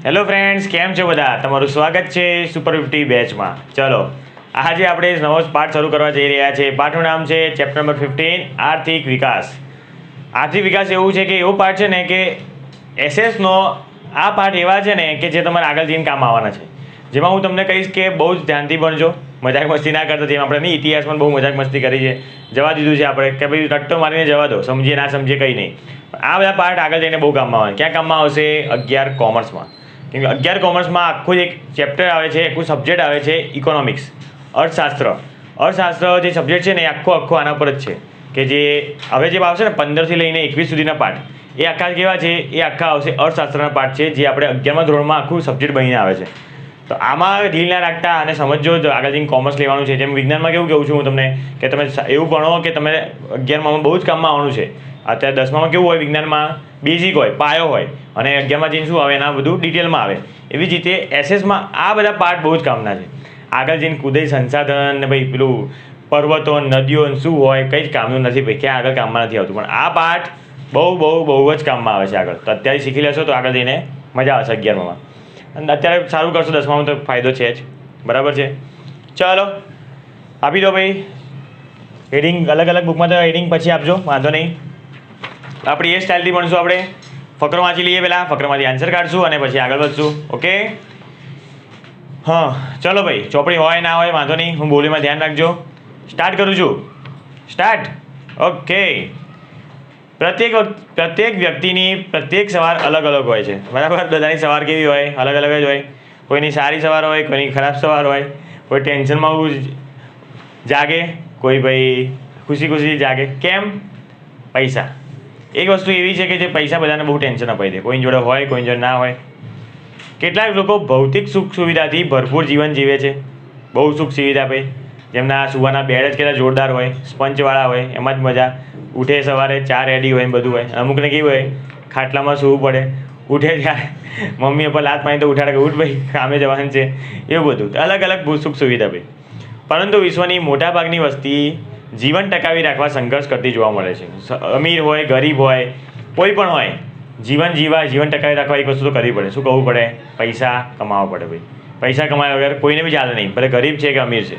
Hello friends, કેમ છો બધા? તમારું સ્વાગત છે સુપર 50 બેચમાં. ચલો, આજે આપણે નવો પાઠ શરૂ કરવા જઈ રહ્યા છીએ. પાઠનું નામ છે ચેપ્ટર નંબર 15 આર્થિક વિકાસ. આર્થિક વિકાસ એવું છે કે એવો પાઠ છે ને કે એસએસનો આ પાઠ એવા છે ને કે જે તમારે આગળ જઈને કામ આવવાના છે. જેમાં હું તમને કહીશ કે બહુ જ ધ્યાનથી ભણજો, મજાક મસ્તી ના કરતા. જેમ આપણે નહીં ઇતિહાસમાં બહુ મજાક મસ્તી કરી છે, જવા દીધું છે આપણે કે ભાઈ રટ્ટો મારીને જવા દો, સમજીએ ના સમજીએ કંઈ નહીં. આ બધા પાઠ આગળ જઈને બહુ કામમાં આવે. ક્યાં કામમાં આવશે? 11 કોમર્સમાં. કેમ કે 11 કોમર્સમાં આખું એક ચેપ્ટર આવે છે, આખું સબ્જેક્ટ આવે છે ઇકોનોમિક્સ, અર્થશાસ્ત્ર. અર્થશાસ્ત્ર જે સબ્જેક્ટ છે ને એ આખો આના પર જ છે કે જે હવે જે આવશે ને 15થી લઈને 21 સુધીના પાઠ, એ આખા કેવા છે? એ આખા આવશે અર્થશાસ્ત્રના પાઠ છે, જે આપણે 11મા ધોરણમાં આખું સબ્જેક્ટ બનીને આવે છે. તો આમાં ઢીલ ના રાખતા અને સમજો આગળ જઈને કોમર્સ લેવાનું છે. જેમ વિજ્ઞાનમાં કેવું કહું છું હું તમને કે તમે એવું ભણો કે તમે 11માં બહુ જ કામમાં આવવાનું છે. અત્યારે 10મામાં કેવું હોય? વિજ્ઞાનમાં બેઝિક હોય, પાયો હોય, અને 11માં જઈને શું આવે? એના બધું ડિટેલમાં આવે. એવી જ રીતે એસએસમાં આ બધા પાર્ટ બહુ જ કામના છે. આગળ જઈને કુદરતી સંસાધન ને ભાઈ પેલું પર્વતો નદીઓ શું હોય, કંઈ જ કામનું નથી ભાઈ, ક્યાં આગળ કામમાં નથી આવતું. પણ આ પાઠ બહુ જ કામમાં આવે છે આગળ. તો અત્યારે શીખી લેશો તો આગળ જઈને મજા આવશે 11માં. અને અત્યારે સારું કરશો 10મામાં તો ફાયદો છે જ. બરાબર છે? ચાલો આપી દો ભાઈ હેડિંગ. અલગ બુકમાં તો હેડિંગ પછી આપજો, વાંધો નહીં. આપણી એ સ્ટાઇલથી ભણશું. આપણે ફકરો વાંચી લઈએ, પહેલાં ફકરામાંથી આન્સર કાઢશું અને પછી આગળ વધશું. ઓકે? હા ચલો ભાઈ, ચોપડી હોય ના હોય વાંધો નહીં, હું બોલીમાં ધ્યાન રાખજો. સ્ટાર્ટ કરું છું. સ્ટાર્ટ. ઓકે. પ્રત્યેક વ્યક્તિની પ્રત્યેક સવાર અલગ હોય છે. બરાબર? બધાની સવાર કેવી હોય? અલગ જ હોય. કોઈની સારી સવાર હોય, કોઈની ખરાબ સવાર હોય. કોઈ ટેન્શનમાં જાગે, કોઈ ભાઈ ખુશી જાગે. કેમ? પૈસા. એક વસ્તુ એવી છે કે જે પૈસા બધાને બહુ ટેન્શન અપાઈ દે. કોઈની જોડે હોય, કોઈની જોડે ના હોય. કેટલાક લોકો ભૌતિક સુખ સુવિધાથી ભરપૂર જીવન જીવે છે. બહુ સુખ સુવિધા ભાઈ, જેમના સુવાના બેડ જ કેટલા જોરદાર હોય, સ્પંચવાળા હોય, એમાં જ મજા. ઉઠે સવારે ચા રેડી હોય, બધું હોય. અમુકને કેવું હોય? ખાટલામાં સૂવું પડે. ઉઠે ત્યારે મમ્મી પપ્પા લાત પાણી તો ઉઠાડે કે ઉઠ ભાઈ કામે જવાનું છે, એવું બધું. અલગ સુખ સુવિધા ભાઈ. પરંતુ વિશ્વની મોટાભાગની વસ્તી જીવન ટકાવી રાખવા સંઘર્ષ કરતી જોવા મળે છે. અમીર હોય, ગરીબ હોય, કોઈ પણ હોય, જીવન ટકાવી રાખવા એક વસ્તુ તો કરવી પડે. શું કરવું પડે? પૈસા કમાવવા પડે ભાઈ. પૈસા કમાયા વગર કોઈને બી ચાલે નહીં, ભલે ગરીબ છે કે અમીર છે.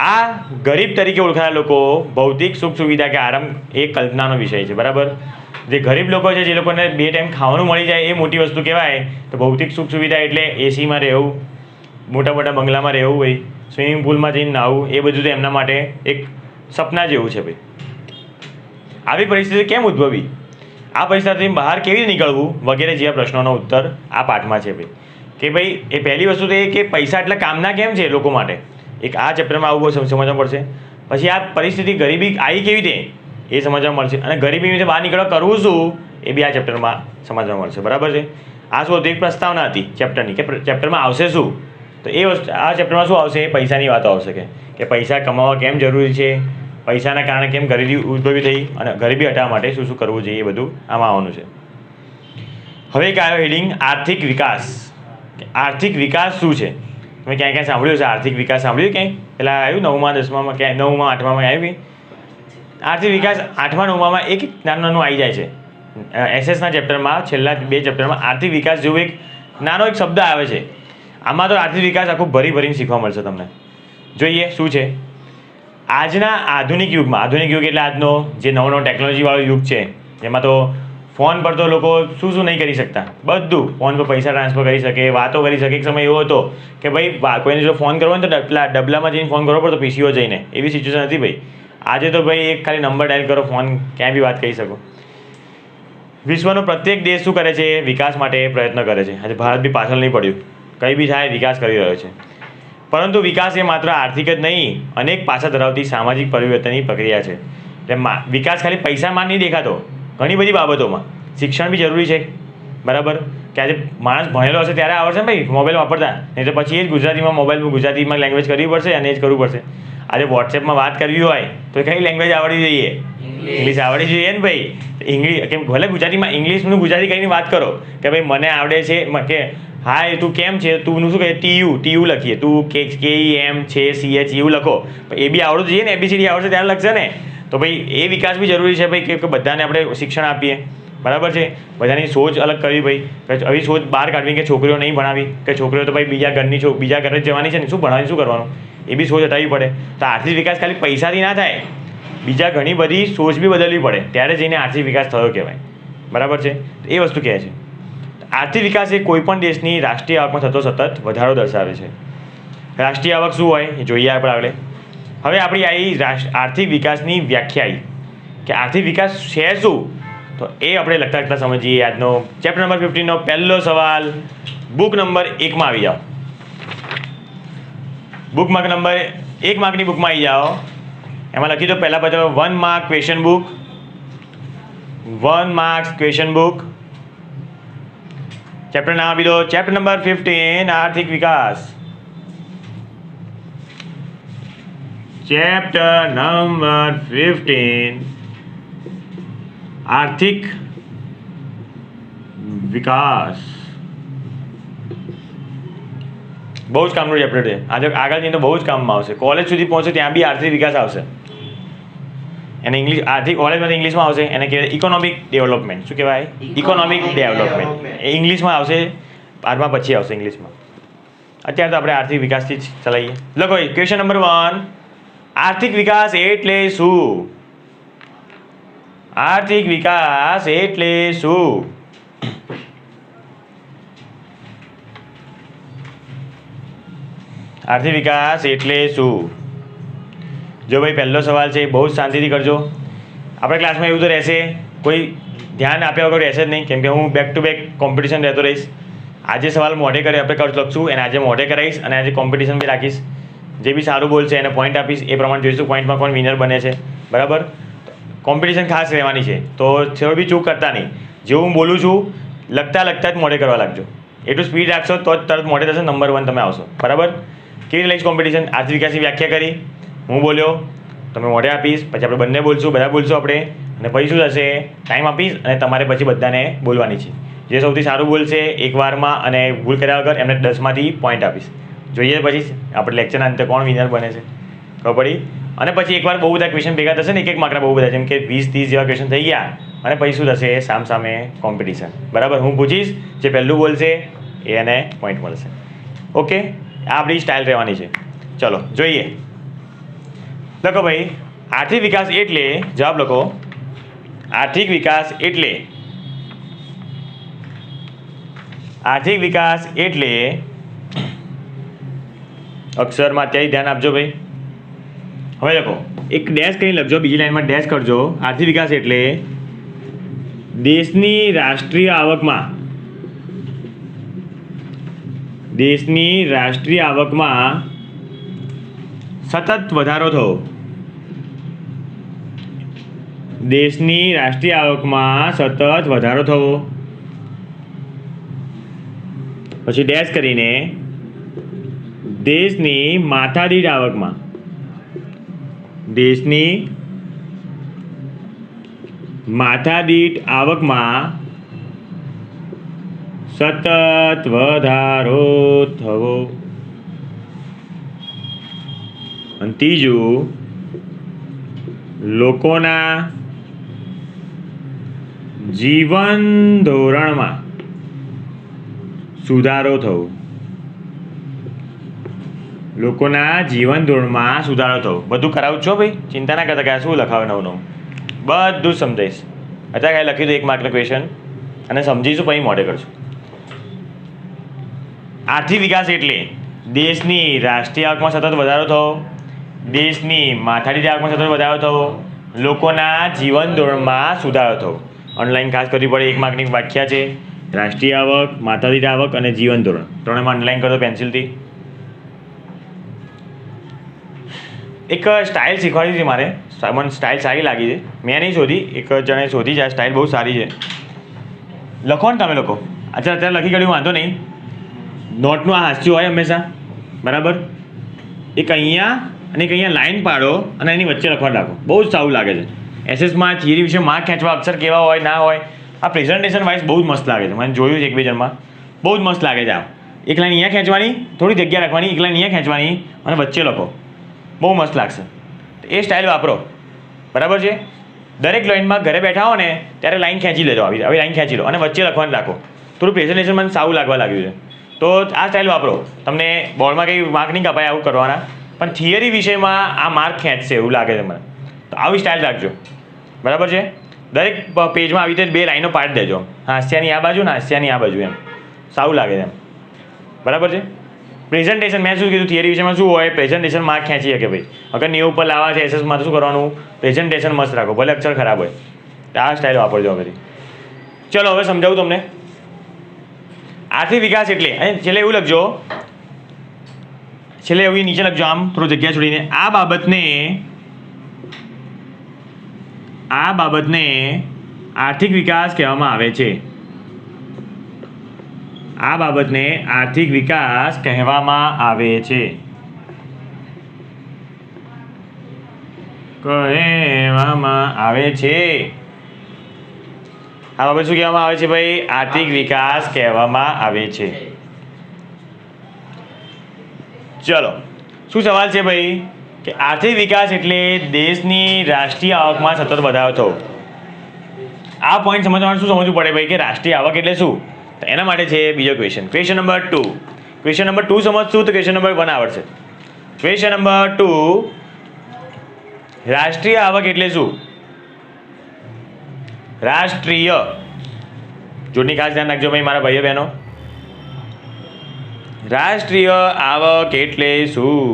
આ ગરીબ તરીકે ઓળખાતા લોકો ભૌતિક સુખ સુવિધા કે આરામ એ કલ્પનાનો વિષય છે. બરાબર? જે ગરીબ લોકો છે, જે લોકોને 2 ટાઈમ ખાવાનું મળી જાય, એ મોટી વસ્તુ કહેવાય. તો ભૌતિક સુખ સુવિધા એટલે એસીમાં રહેવું, મોટા બંગલામાં રહેવું, ભાઈ સ્વિમિંગ પુલમાં જઈને નાહવું, એ બધું તો એમના માટે એક સપના જેવું છે ભાઈ. આવી પરિસ્થિતિ કેમ ઉદ્ભવી, આ પરિસ્થિતિથી બહાર કેવી રીતે નીકળવું વગેરે જેવા પ્રશ્નોનો ઉત્તર આ પાઠમાં છે ભાઈ. કે ભાઈ એ પહેલી વસ્તુ તો એ કે પૈસા એટલા કામના કેમ છે લોકો માટે, એક આ ચેપ્ટરમાં આવું સમજવા પડશે. પછી આ પરિસ્થિતિ ગરીબી આવી કેવી રીતે એ સમજવા મળશે, અને ગરીબીમાંથી બહાર નીકળવા કરવું શું એ બી આ ચેપ્ટરમાં સમજવા મળશે. બરાબર છે? આ શું હતું? એક પ્રસ્તાવના હતી ચેપ્ટરની કે ચેપ્ટરમાં આવશે શું. તો એ વસ્તુ આ ચેપ્ટરમાં શું આવશે? પૈસાની વાતો આવશે કે પૈસા કમાવા કેમ જરૂરી છે, પૈસાના કારણે કેમ ગરીબી ઉદ્ભવી થઈ, અને ગરીબી હટાવવા માટે શું કરવું જોઈએ, એ બધું આમાં આવવાનું છે. હવે એક આવ્યો હેડિંગ આર્થિક વિકાસ. આર્થિક વિકાસ શું છે? તમે ક્યાંય સાંભળ્યું છે આર્થિક વિકાસ? સાંભળ્યું ક્યાંય? પેલા આવ્યું 9મા 10મામાં, ક્યાંય 9મા 8મામાં આવ્યું આર્થિક વિકાસ? 8મા 9મામાં એક નાનું આવી જાય છે. એસએસના ચેપ્ટરમાં છેલ્લા 2 ચેપ્ટરમાં આર્થિક વિકાસ જેવું એક નાનો એક શબ્દ આવે છે. આમાં તો આર્થિક વિકાસ આખું ભરીને શીખવા મળશે તમને. જોઈએ શું છે. આજના આધુનિક યુગમાં, આધુનિક યુગ એટલે આજનો જે નવો ટેકનોલોજીવાળો યુગ છે, જેમાં તો ફોન પર તો લોકો શું નહીં કરી શકતા. બધું ફોન પર પૈસા ટ્રાન્સફર કરી શકે, વાતો કરી શકે. એક સમય એવો હતો કે ભાઈ કોઈને જો ફોન કરવો હોય તો ડબલામાં જઈને ફોન કરવો પડતો, પીસીઓ જઈને. એવી સિચ્યુએશન હતી ભાઈ. આજે તો ભાઈ એક ખાલી નંબર ડાયલ કરો, ફોન ક્યાંય બી વાત કરી શકો. વિશ્વનો પ્રત્યેક દેશ શું કરે છે? વિકાસ માટે પ્રયત્ન કરે છે. આજે ભારત બી પાછળ નહીં પડ્યું, કંઈ બી થાય વિકાસ કરી રહ્યો છે. પરંતુ વિકાસ એ માત્ર આર્થિક જ નહીં, અનેક પાસા ધરાવતી સામાજિક પરિવર્તનની પ્રક્રિયા છે. એટલે વિકાસ ખાલી પૈસામાં નહીં દેખાતો, ઘણી બધી બાબતોમાં. શિક્ષણ બી જરૂરી છે. બરાબર? કે આજે માણસ ભણેલો હશે ત્યારે આવડશે ને ભાઈ મોબાઈલ વાપરતા, નહીં તો પછી એ જ ગુજરાતીમાં લેંગ્વેજ કરવી પડશે અને એ જ કરવું પડશે. આજે વોટ્સએપમાં વાત કરવી હોય તો કઈ લેંગ્વેજ આવડવી જોઈએ? ઇંગ્લિશ આવડવી જોઈએ ને ભાઈ. ઇંગ્લિશ કેમ? ભલે ગુજરાતીમાં ઇંગ્લિશનું ગુજરાતી કહીને વાત કરો કે ભાઈ મને આવડે છે કે હાય તું કેમ છે, તું શું કહે ટીયુ લખીએ, તું KEM છે CH એવું લખો. એ બી આવડવું જોઈએ ને, ABCD આવડશે ત્યારે લખશે ને. તો ભાઈ એ વિકાસ બી જરૂરી છે ભાઈ કે બધાને આપણે શિક્ષણ આપીએ. બરાબર છે. બધાની સોચ અલગ કરવી ભાઈ, આવી સોચ બહાર કાઢવી કે છોકરીઓ નહીં ભણાવી, કે છોકરીઓ તો ભાઈ બીજા ઘરે જ જવાની છે ને, શું ભણાવી શું કરવાનું, એ બી સોચ હટાવવી પડે. તો આર્થિક વિકાસ ખાલી પૈસાથી ના થાય, બીજા ઘણી બધી સોચ બી બદલવી પડે, ત્યારે જઈને આર્થિક વિકાસ થયો કહેવાય. બરાબર છે. એ વસ્તુ કહે છે આર્થિક વિકાસ એ કોઈપણ દેશની રાષ્ટ્રીય આવકમાં થતો સતત વધારો દર્શાવે છે. રાષ્ટ્રીય આવક શું હોય એ જોઈએ આપણે આગળ. હવે આપણી આવી આર્થિક વિકાસની વ્યાખ્યા આવી કે આર્થિક વિકાસ છે શું, તો એ આપણે લખતા સમજીએ. આજનો ચેપ્ટર નંબર 15નો પહેલો સવાલ બુક નંબર 1માં આવી જાઓ. બુક નંબર 1 માર્કની બુકમાં આવી જાઓ. એમાં લખી દો પહેલાં બધો 1 mark question book, 1 marks question book. Chapter નામ આપી દો ચેપ્ટર નંબર 15 આર્થિક વિકાસ. ચેપ્ટર નંબર 15 આર્થિક વિકાસ. બહુ જ કામનું ચેપ્ટર છે. આજે આગળ જઈને બહુ જ કામમાં આવશે. કોલેજ સુધી પહોંચે ત્યાં બી આર્થિક વિકાસ આવશે. એને ઇંગ્લિશ આર્થિક કોલેજમાંથી ઇંગ્લિશમાં આવશે. એને કહેવાય ઇકોનોમિક ડેવલપમેન્ટ. શું કહેવાય? Economic development. એ ઇંગ્લિશમાં આવશે, 12મા પછી આવશે ઇંગ્લિશમાં. અત્યારે તો આપણે આર્થિક વિકાસથી જ ચલાવીએ. લખો ક્વેશ્ચન નંબર 1, આર્થિક વિકાસ એટલે શું? આર્થિક વિકાસ એટલે શું? આર્થિક વિકાસ એટલે શું? જો ભાઈ પહેલો સવાલ છે, બહુ જ શાંતિથી કરજો. આપણે ક્લાસમાં એવું તો રહેશે, કોઈ ધ્યાન આપ્યા વગર રહેશે જ નહીં, કેમ કે હું બેક ટુ બેક કોમ્પિટિશન રહેતો રહીશ. આજે સવાલ મોઢે કરે આપણે લખશું, અને આજે મોઢે કરાવીશ, અને આજે કોમ્પિટિશન બી રાખીશ. જે બી સારું બોલશે એને પોઈન્ટ આપીશ. એ પ્રમાણે જોઈશું પોઈન્ટમાં કોણ વિનર બને છે. બરાબર? કોમ્પિટિશન ખાસ રહેવાની છે, તો થોડું બી ચૂક કરતા નહીં. જેવું હું બોલું છું લખતા જ મોઢે કરવા લાગજો. એટલું સ્પીડ રાખશો તો જ તરત મોઢે થશે, નંબર 1 તમે આવશો. બરાબર? કેવી રીતે લઈશ કોમ્પિટિશન? આર્થિક વિકાસની વ્યાખ્યા કરી, હું બોલ્યો, તમે મોઢે આપીશ, પછી આપણે બંને બોલશું, બધા બોલશું આપણે, અને પછી શું થશે? ટાઈમ આપીશ અને તમારે પછી બધાને બોલવાની છે. જે સૌથી સારું બોલશે એકવારમાં અને ભૂલ કર્યા વગર એમને 10માંથી પોઈન્ટ આપીશ. જોઈએ પછી આપણે લેક્ચરના અંતે કોણ વિનર બને છે. ખબર પડી? અને પછી એકવાર બહુ બધા ક્વેશ્ચન ભેગા થશે ને, એક માર્કના બહુ બધા, જેમ કે 20-30 જેવા ક્વેશ્ચન થઈ ગયા, અને પછી શું થશે? સામે કોમ્પિટિશન. બરાબર? હું પૂછીશ, જે પહેલું બોલશે એને પોઈન્ટ મળશે. ઓકે? આ આપણી સ્ટાઇલ રહેવાની છે. ચલો જોઈએ. લખો ભાઈ આર્થિક વિકાસ એટલે, જવાબ લખો. આર્થિક વિકાસ એટલે, આર્થિક વિકાસ એટલે, અક્ષરમાં અત્યારે ધ્યાન આપજો ભાઈ. હવે લખો, એક ડેશ કરી લખજો, બીજી લાઈનમાં ડેશ કરજો. આર્થિક વિકાસ એટલે દેશની રાષ્ટ્રીય આવકમાં, દેશની રાષ્ટ્રીય આવકમાં સતત વધારો થવો. દેશની રાષ્ટ્રીય આવકમાં સતત વધારો થવો. પછી ડેશ કરીને દેશની માથાદીઠ આવકમાં, દેશની માથાદીઠ આવકમાં સતત વધારો થવો. અને ત્રીજું, લોકોના જીવન ધોરણમાં સુધારો થવો. લોકોના જીવન ધોરણમાં સુધારો થવો. બધું કરાવું છો ભાઈ, ચિંતા ના કરતા કે શું લખાવે નવું બધું જ સમજાઈશ. અત્યારે કાંઈ લખી દો 1 માર્કનો ક્વેશ્ચન, અને સમજીશું પછી મોઢે કરશું. આર્થિક વિકાસ એટલે દેશની રાષ્ટ્રીય આવકમાં સતત વધારો થવો, દેશની માથાદીઠ આવકમાં સતત વધારો થવો, લોકોના જીવન ધોરણમાં સુધારો થવો. ઓનલાઈન ખાસ કરવી પડે. 1 માર્કની વ્યાખ્યા છે. રાષ્ટ્રીય આવક, માથાદીઠ આવક અને જીવન ધોરણ, ત્રણેયમાં અંડરલાઈન કરો પેન્સિલથી. એક સ્ટાઇલ શીખવાડી હતી મારે, મને સ્ટાઇલ સારી લાગી છે. મેં નહીં શોધી, એક જણે શોધી છે. આ સ્ટાઇલ બહુ સારી છે. લખો ને તમે લોકો. અચ્છા અત્યારે લખી કાઢ્યું, વાંધો નહીં. નોટનું આ હાસ્યું હોય હંમેશા. બરાબર? એક અહીંયા અને એક અહીંયા લાઈન પાડો અને એની વચ્ચે લખવા રાખો. બહુ જ સારું લાગે છે. એસએસમાં થિયરી વિશે માર્ક ખેંચવા, અક્ષર કેવા હોય ના હોય, આ પ્રેઝન્ટેશન વાઇઝ બહુ જ મસ્ત લાગે છે. મને જોયું છે એક બે જણમાં, બહુ જ મસ્ત લાગે છે. આ એક લાઈન અહીંયા ખેંચવાની, થોડી જગ્યા રાખવાની, એક લાઈન અહીંયા ખેંચવાની અને વચ્ચે લખો. બહુ મસ્ત લાગશે. એ સ્ટાઇલ વાપરો. બરાબર છે? દરેક લાઈનમાં ઘરે બેઠા હો ને ત્યારે લાઈન ખેંચી લેજો, આવી લાઈન ખેંચી લો અને વચ્ચે લખવાનું રાખો. થોડું પ્રેઝન્ટેશન મને સારું લાગવા લાગ્યું છે, તો આ સ્ટાઇલ વાપરો. તમને બોર્ડમાં કંઈ માર્ક નહીં કપાય આવું કરવાના, પણ થિયરી વિષયમાં આ માર્ક ખેંચશે એવું લાગે છે મને. તો આવી સ્ટાઇલ રાખજો, બરાબર છે. દરેક પેજમાં આવી રીતે 2 લાઈનો પાડી દેજો, હાસ્યાની આ બાજુ ને હાસ્યાની આ બાજુ, એમ સારું લાગે એમ, બરાબર છે. પ્રેઝન્ટેશન મેં શું કીધું, થિયરી વિષયમાં શું હોય, પ્રેઝન્ટેશન માર્ક ખેંચી શકે ભાઈ. અગર 90 ઉપર લાવવા છે એસએસમાં તો શું કરવાનું, પ્રેઝન્ટેશન મસ્ત રાખો, ભલે અક્ષર ખરાબ હોય. આ સ્ટાઇલ વાપરજો બધી. ચલો હવે સમજાવું તમને. આર્થિક વિકાસ એટલે, અને છેલ્લે એવું લખજો, છેલ્લે એવું નીચે લખજો આમ થોડું જગ્યા છોડીને, આ બાબતને આર્થિક વિકાસ કહેવામાં આવે છે. આ બાબતને આર્થિક વિકાસ કહેવામાં આવે છે. કહેવામાં આવે છે. આ બાબત શું કહેવામાં આવે છે ભાઈ, આર્થિક વિકાસ કહેવામાં આવે છે. ચલો શું સવાલ છે ભાઈ કે આર્થિક વિકાસ એટલે દેશની રાષ્ટ્રીય આવકમાં સતત વધારો થવો. આ પોઈન્ટ સમજવા માટે શું સમજવું પડે ભાઈ કે રાષ્ટ્રીય આવક એટલે શું, તો એના માટે છે બીજો ક્વેશ્ચન. ક્વેશ્ચન નંબર 2 સમજશું તો ક્વેશ્ચન નંબર 1 આવડશે. ક્વેશ્ચન નંબર 2, રાષ્ટ્રીય આવક એટલે શું? રાષ્ટ્રીય, જોડની ખાસ ધ્યાન રાખજો ભાઈ મારા ભાઈઓ બહેનો. રાષ્ટ્રીય આવક એટલે શું?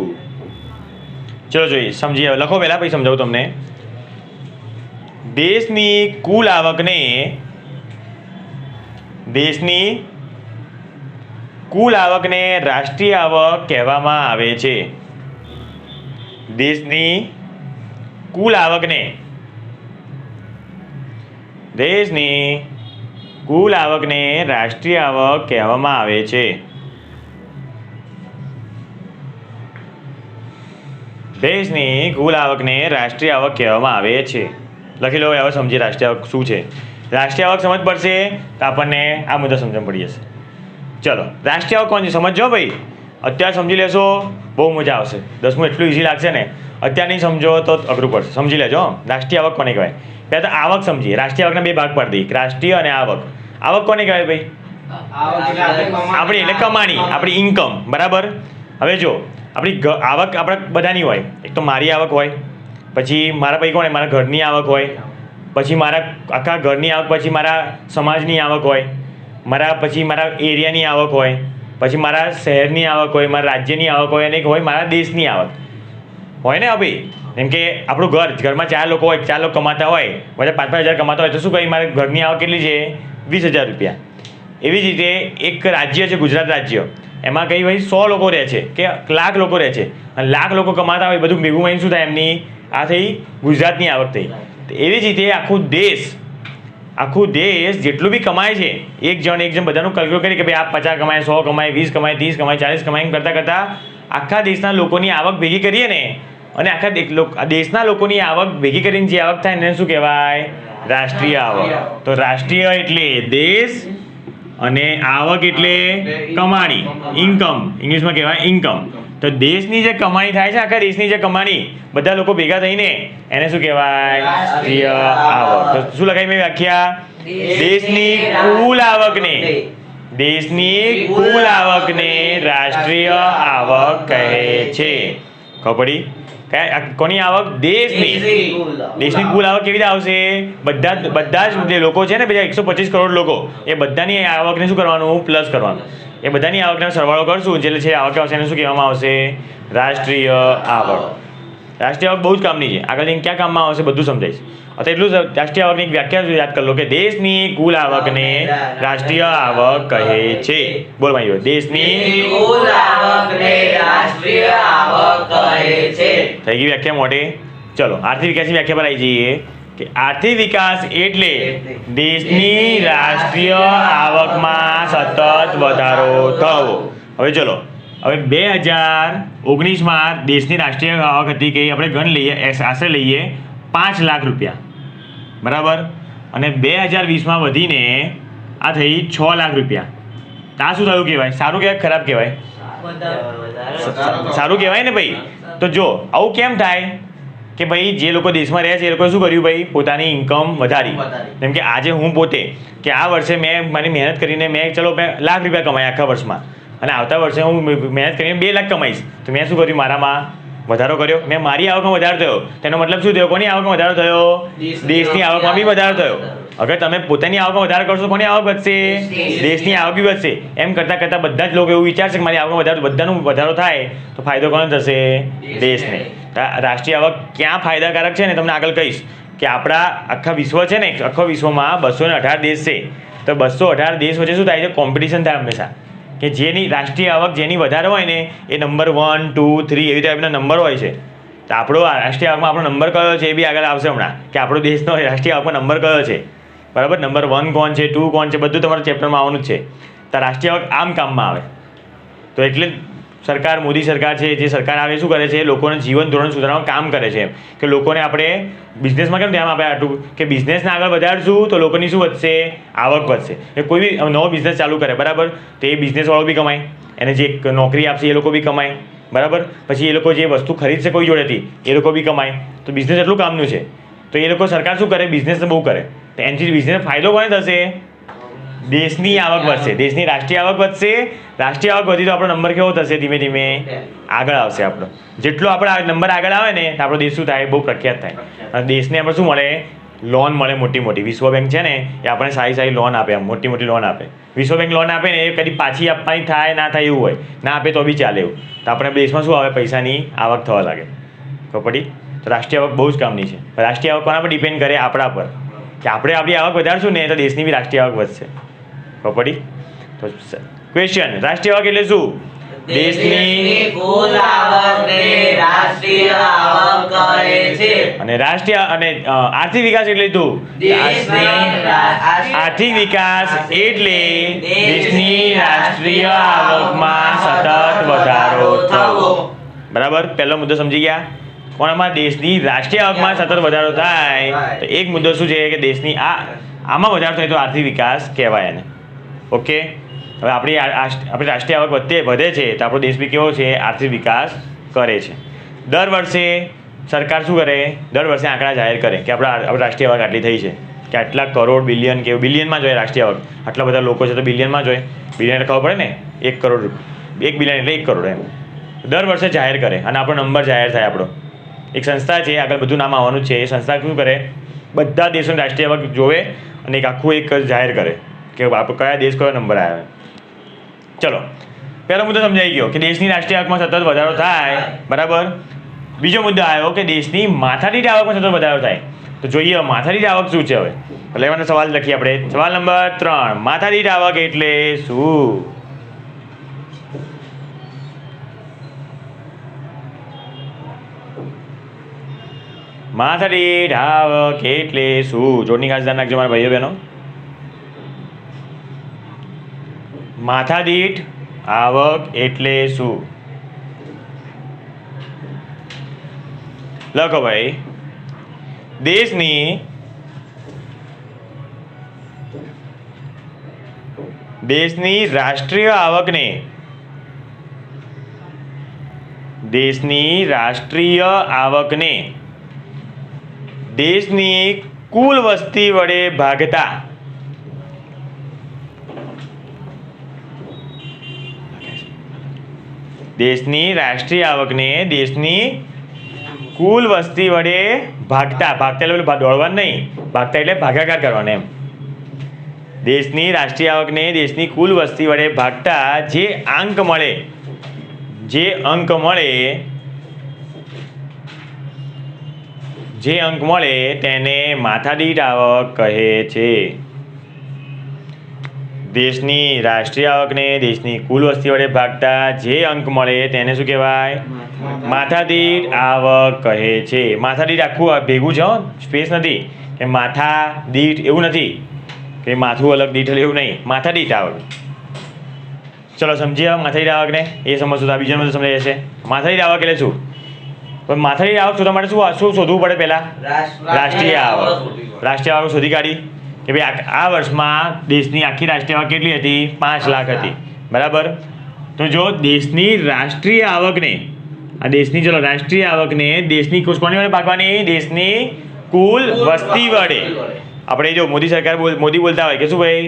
ચલો જોઈએ, સમજીએ. લખો પહેલાં પછી સમજાવું તમને. દેશની કુલ આવકને રાષ્ટ્રીય આવક કહેવામાં આવે છે. દેશની કુલ આવકને રાષ્ટ્રીય આવક કહેવામાં આવે છે. દેશની કુલ આવકને રાષ્ટ્રીય આવક કહેવામાં આવે છે. લખી લો. હવે સમજીએ રાષ્ટ્રીય આવક શું છે. રાષ્ટ્રીય આવક સમજ પડશે તો આપણને આ મુદ્દા સમજણ પડી જશે. ચલો, રાષ્ટ્રીય આવક કોણ છે સમજો ભાઈ. અત્યારે સમજી લેશો બહુ મજા આવશે. 10મું એટલું ઇઝી લાગશે ને, અત્યારે નહીં સમજો તો અઘરું પડશે. સમજી લેજો. રાષ્ટ્રીય આવક કોને કહેવાય? પહેલાં તો આવક સમજીએ. રાષ્ટ્રીય આવકના 2 ભાગ પાડી દઈએ, રાષ્ટ્રીય અને આવક. આવક કોને કહેવાય ભાઈ? આપણી એટલે કમાણી, આપણી ઇન્કમ, બરાબર. હવે જો આપણી આવક આપણા બધાની હોય. એક તો મારી આવક હોય, પછી મારા ભાઈ કોને, મારા ઘરની આવક હોય, પછી મારા આખા ઘરની આવક, પછી મારા સમાજની આવક હોય, પછી મારા એરિયાની આવક હોય, પછી મારા શહેરની આવક હોય, મારા રાજ્યની આવક હોય, અને એક હોય મારા દેશની આવક હોય ને. ભાઈ જેમ કે આપણું ઘરમાં 4 લોકો હોય, 4 લોકો કમાતા હોય, બધા 5-5 હજાર કમાતા હોય, તો શું કહી મારી ઘરની આવક કેટલી છે? 20,000 રૂપિયા. એવી જ રીતે એક રાજ્ય છે ગુજરાત રાજ્ય, એમાં કઈ ભાઈ 100 લોકો રહે છે કે લાખ લોકો રહે છે, અને લાખ લોકો કમાતા હોય, બધું ભેગું મળીને શું થાય એમની? આ થઈ ગુજરાતની આવક થઈ. તો એવી જ રીતે આખું દેશ જેટલું બી કમાય છે, એક જણ બધાનું કેલ્ક્યુલેટ કરી કે ભાઈ આ 50 કમાય, 100 કમાય, 20 કમાય, 30 કમાય, 40 કમાય, કરતાં આખા દેશના લોકોની આવક ભેગી કરીએ ને, અને આખા દેશના લોકોની આવક ભેગી કરીને જે આવક થાય એને શું કહેવાય? રાષ્ટ્રીય આવક. તો રાષ્ટ્રીય એટલે દેશ અને આવક એટલે કમાણી, ઇન્કમ, ઇંગ્લિશમાં કહેવાય ઇન્કમ. તો દેશની જે કમાણી થાય છે, આખા દેશની જે કમાણી બધા લોકો ભેગા થઈને એને શું કહેવાય? રાષ્ટ્રીય આવક. તો શું લખાય મેં વ્યાખ્યા? દેશની કુલ આવકને રાષ્ટ્રીય આવક કહે છે. ખબર પડી? કોની આવક? દેશની કુલ આવક કેવી રીતે આવશે? બધા જ જે લોકો છે ને, બીજા 125 કરોડ લોકો, એ બધાની આવકને શું કરવાનું? પ્લસ કરવાનું. એ બધાની આવકનો સરવાળો કરશું, એટલે છે આવક આવશે એને શું કહેવામાં આવશે? રાષ્ટ્રીય આવક. રાષ્ટ્રીય આવક બહુ જ કામની છે, આગળ જઈને ક્યાં કામમાં આવશે બધું સમજાઈશ. અત્યારે એટલું રાષ્ટ્રીય આવકની એક વ્યાખ્યા યાદ કરી લો કે દેશની કુલ આવકને રાષ્ટ્રીય આવક કહે છે. બોલ ભાઈઓ, દેશની કુલ આવકને રાષ્ટ્રીય આવક કહે છે. થઈ ગઈ વ્યાખ્યા મોટી. ચલો આર્થિક વિકાસની વ્યાખ્યા પર આવી જઈએ કે આર્થિક વિકાસ એટલે દેશની રાષ્ટ્રીય આવકમાં સતત વધારો થવો. હવે ચલો, હવે 2019માં દેશની રાષ્ટ્રીય આવક હતી કે આપણે ગણ લઈએ, આશરે લઈએ 5 લાખ રૂપિયા, બરાબર. અને 2020માં વધીને આ થઈ 6 લાખ રૂપિયા. તો આ શું થયું કહેવાય? સારું કહેવાય ખરાબ કહેવાય? સારું કહેવાય ને ભાઈ. તો જો આવું કેમ થાય કે ભાઈ જે લોકો દેશમાં રહે છે એ લોકોએ શું કર્યું ભાઈ, પોતાની ઇન્કમ વધારી. જેમ કે આજે હું પોતે કે આ વર્ષે મેં મારી મહેનત કરીને મેં ચલો મેં લાખ રૂપિયા કમાયા આખા વર્ષમાં, અને આવતા વર્ષે હું મહેનત કરીને 2 લાખ કમાઈશ, તો મેં શું કર્યું, મારામાં વધારો કર્યો, મેં મારી આવકમાં વધારો થયો. તેનો મતલબ શું થયો, કોની આવકમાં વધારો થયો, દેશની આવકમાં બી વધારો થયો. અગર તમે પોતાની આવકમાં વધારો કરશો, કોની આવક વધશે, દેશની આવક બી વધશે. એમ કરતાં કરતાં બધા જ લોકો એવું વિચારશે કે મારી આવકમાં વધારો, બધાનો વધારો થાય તો ફાયદો કોને થશે, દેશને. રાષ્ટ્રીય આવક ક્યાં ફાયદાકારક છે ને તમને આગળ કહીશ કે આપણા આખા વિશ્વ છે ને, આખા વિશ્વમાં 218 દેશ છે, તો 218 દેશ વચ્ચે શું થાય છે, કોમ્પિટિશન થાય હંમેશા, કે જેની રાષ્ટ્રીય આવક જેની વધારે હોય ને એ નંબર 1, 2, 3 એવી ટાઈપના નંબર હોય છે. તો આપણો રાષ્ટ્રીય આવકમાં આપણો નંબર કયો છે એ બી આગળ આવશે હમણાં, કે આપણો દેશનો રાષ્ટ્રીય આવકમાં નંબર કયો છે, બરાબર. નંબર 1 કોણ છે, 2 કોણ છે, બધું તમારા ચેપ્ટરમાં આવવાનું જ છે. તો રાષ્ટ્રીય આવક આમ કામમાં આવે. તો એટલે સરકાર, મોદી સરકાર છે, જે સરકાર આવે શું કરે છે, લોકોને જીવન ધોરણ સુધારવાનું કામ કરે છે. કે લોકોને આપણે બિઝનેસમાં કેમ ધ્યાન આપે આટલું, કે બિઝનેસને આગળ વધારશું તો લોકોની શું વધશે, આવક વધશે. એ કોઈ બી નવો બિઝનેસ ચાલુ કરે, બરાબર, તો એ બિઝનેસવાળો બી કમાય, એને જે નોકરી આપશે એ લોકો બી કમાય, બરાબર. પછી એ લોકો જે વસ્તુ ખરીદશે કોઈ જોડેથી એ લોકો બી કમાય. તો બિઝનેસ એટલું કામનું છે. તો એ લોકો સરકાર શું કરે, બિઝનેસને બહુ કરે. તો એનાથી બિઝનેસ ફાયદો કોને થશે, દેશની આવક વધશે, દેશની રાષ્ટ્રીય આવક વધશે. રાષ્ટ્રીય આવક વધી તો આપણો નંબર કેવો થશે, ધીમે ધીમે આગળ આવશે આપણો. જેટલો આપણો નંબર આગળ આવે ને તો આપણો દેશ શું થાય, બહુ પ્રખ્યાત થાય. અને દેશને આપણે શું મળે, લોન મળે મોટી મોટી. વિશ્વ બેંક છે ને એ આપણને સારી લોન આપે, આમ મોટી મોટી લોન આપે. વિશ્વ બેંક લોન આપે ને એ કદી પાછી આપવાની થાય ના થાય એવું હોય, ના આપે તો બી ચાલે એવું. તો આપણે દેશમાં શું આવે, પૈસાની આવક થવા લાગે. ખબર પડી? તો રાષ્ટ્રીય આવક બહુ જ કામની છે. રાષ્ટ્રીય આવક કોના પર ડિપેન્ડ કરે, આપણા પર, કે આપણે આપણી આવક વધારશું ને તો દેશની બી રાષ્ટ્રીય આવક વધશે. ખબર પડી? તો ક્વેશ્ચન, રાષ્ટ્રીય આવક એટલે શું, દેશની કુલ આવકને રાષ્ટ્રીય આવક કહે છે. અને રાષ્ટ્રીય અને આર્થિક વિકાસ એટલે શું, આર્થિક વિકાસ એટલે દેશની રાષ્ટ્રીય આવકમાં સતત વધારો થવો. બરાબર, પહેલો મુદ્દો સમજી ગયા. કોનામાં, દેશની રાષ્ટ્રીય આવકમાં સતત વધારો થાય. તો એક મુદ્દો શું છે કે દેશની આમાં વધારો થાય તો આર્થિક વિકાસ કહેવાય એને. ઓકે, હવે આપણી રાષ્ટ્રીય આવક વધે છે તો આપણો દેશ બી કેવો છે, આર્થિક વિકાસ કરે છે. દર વર્ષે સરકાર શું કરે, દર વર્ષે આંકડા જાહેર કરે કે આપણી રાષ્ટ્રીય આવક આટલી થઈ છે, કે આટલા કરોડ, બિલિયન, કે બિલિયનમાં જોઈએ રાષ્ટ્રીય આવક. આટલા બધા લોકો છે તો બિલિયનમાં જોઈએ. બિલિયન ખબર પડે ને, 1 કરોડ, 1 બિલિયન એટલે 1 કરોડ એમ. દર વર્ષે જાહેર કરે અને આપણો નંબર જાહેર થાય. આપણો એક સંસ્થા છે, આગળ બધું નામ આવવાનું છે. એ સંસ્થા શું કરે, બધા દેશોની રાષ્ટ્રીય આવક જોવે અને એક આખું એક જાહેર કરે કે કયા દેશ કયો નંબર આવ્યો. ચલો, પહેલો મુદ્દો સમજાઈ ગયો કે દેશની રાષ્ટ્રીય આવકમાં સતત વધારો થાય, બરાબર. બીજો મુદ્દો આવ્યો કે દેશની માથાદીઠ આવકમાં સતત વધારો થાય. તો જોઈએ માથાદીઠ આવક શું છે. હવે એટલે એવાનો સવાલ લખીએ આપણે. સવાલ નંબર 3, માથાદીઠ આવક એટલે શું. માથાદીઠ આવક એટલે શું, જોડની ખાસ ધ્યાન રાખજો મારા ભાઈઓ બહેનો. માથાદીઠ આવક એટલે શું, લખો ભાઈ. દેશની રાષ્ટ્રીય આવકને, દેશની રાષ્ટ્રીય આવકને દેશની કુલ વસ્તી વડે ભાગતા દેશની રાષ્ટ્રીય આવકને દેશની કુલ વસ્તી વડે ભાગતા એટલે દોડવાનું નહીં, ભાગતા એટલે ભાગાકાર કરવાનો એમ. દેશની રાષ્ટ્રીય આવકને દેશની કુલ વસ્તી વડે ભાગતા જે અંક મળે તેને માથાદીઠ આવક કહે છે. દેશની રાષ્ટ્રીય આવકને દેશની કુલ વસ્તી વડે ભાગતા જે અંક મળે તેને શું કહેવાય, માથાદીઠ આવક કહે છે. માથાદીઠ આખું ભેગું છે, સ્પેસ નથી કે માથાદીઠ એવું નથી કે માથું અલગ દીઠ એવું નહીં, માથાદીઠ આવક. ચલો સમજીએ માથાદીઠ આવકને, એ સમજશું તો આ બીજાનું બધું સમજાઈ જશે. માથાદીઠ આવક એટલે શું, પણ માથાદીઠ આવક શોધવા માટે શું શોધવું પડે પહેલાં, રાષ્ટ્રીય આવક. રાષ્ટ્રીય આવક શોધી કાઢી કે ભાઈ આ વર્ષમાં દેશની આખી રાષ્ટ્રીય આવક કેટલી હતી, 5 લાખ હતી, બરાબર. તો જો દેશની રાષ્ટ્રીય આવકને આ દેશની ચલો રાષ્ટ્રીય આવકને દેશની કોની વડે ભાગવાની? દેશની કુલ વસ્તી વડે. આપણે જો મોદી સરકાર મોદી બોલતા હોય કે શું ભાઈ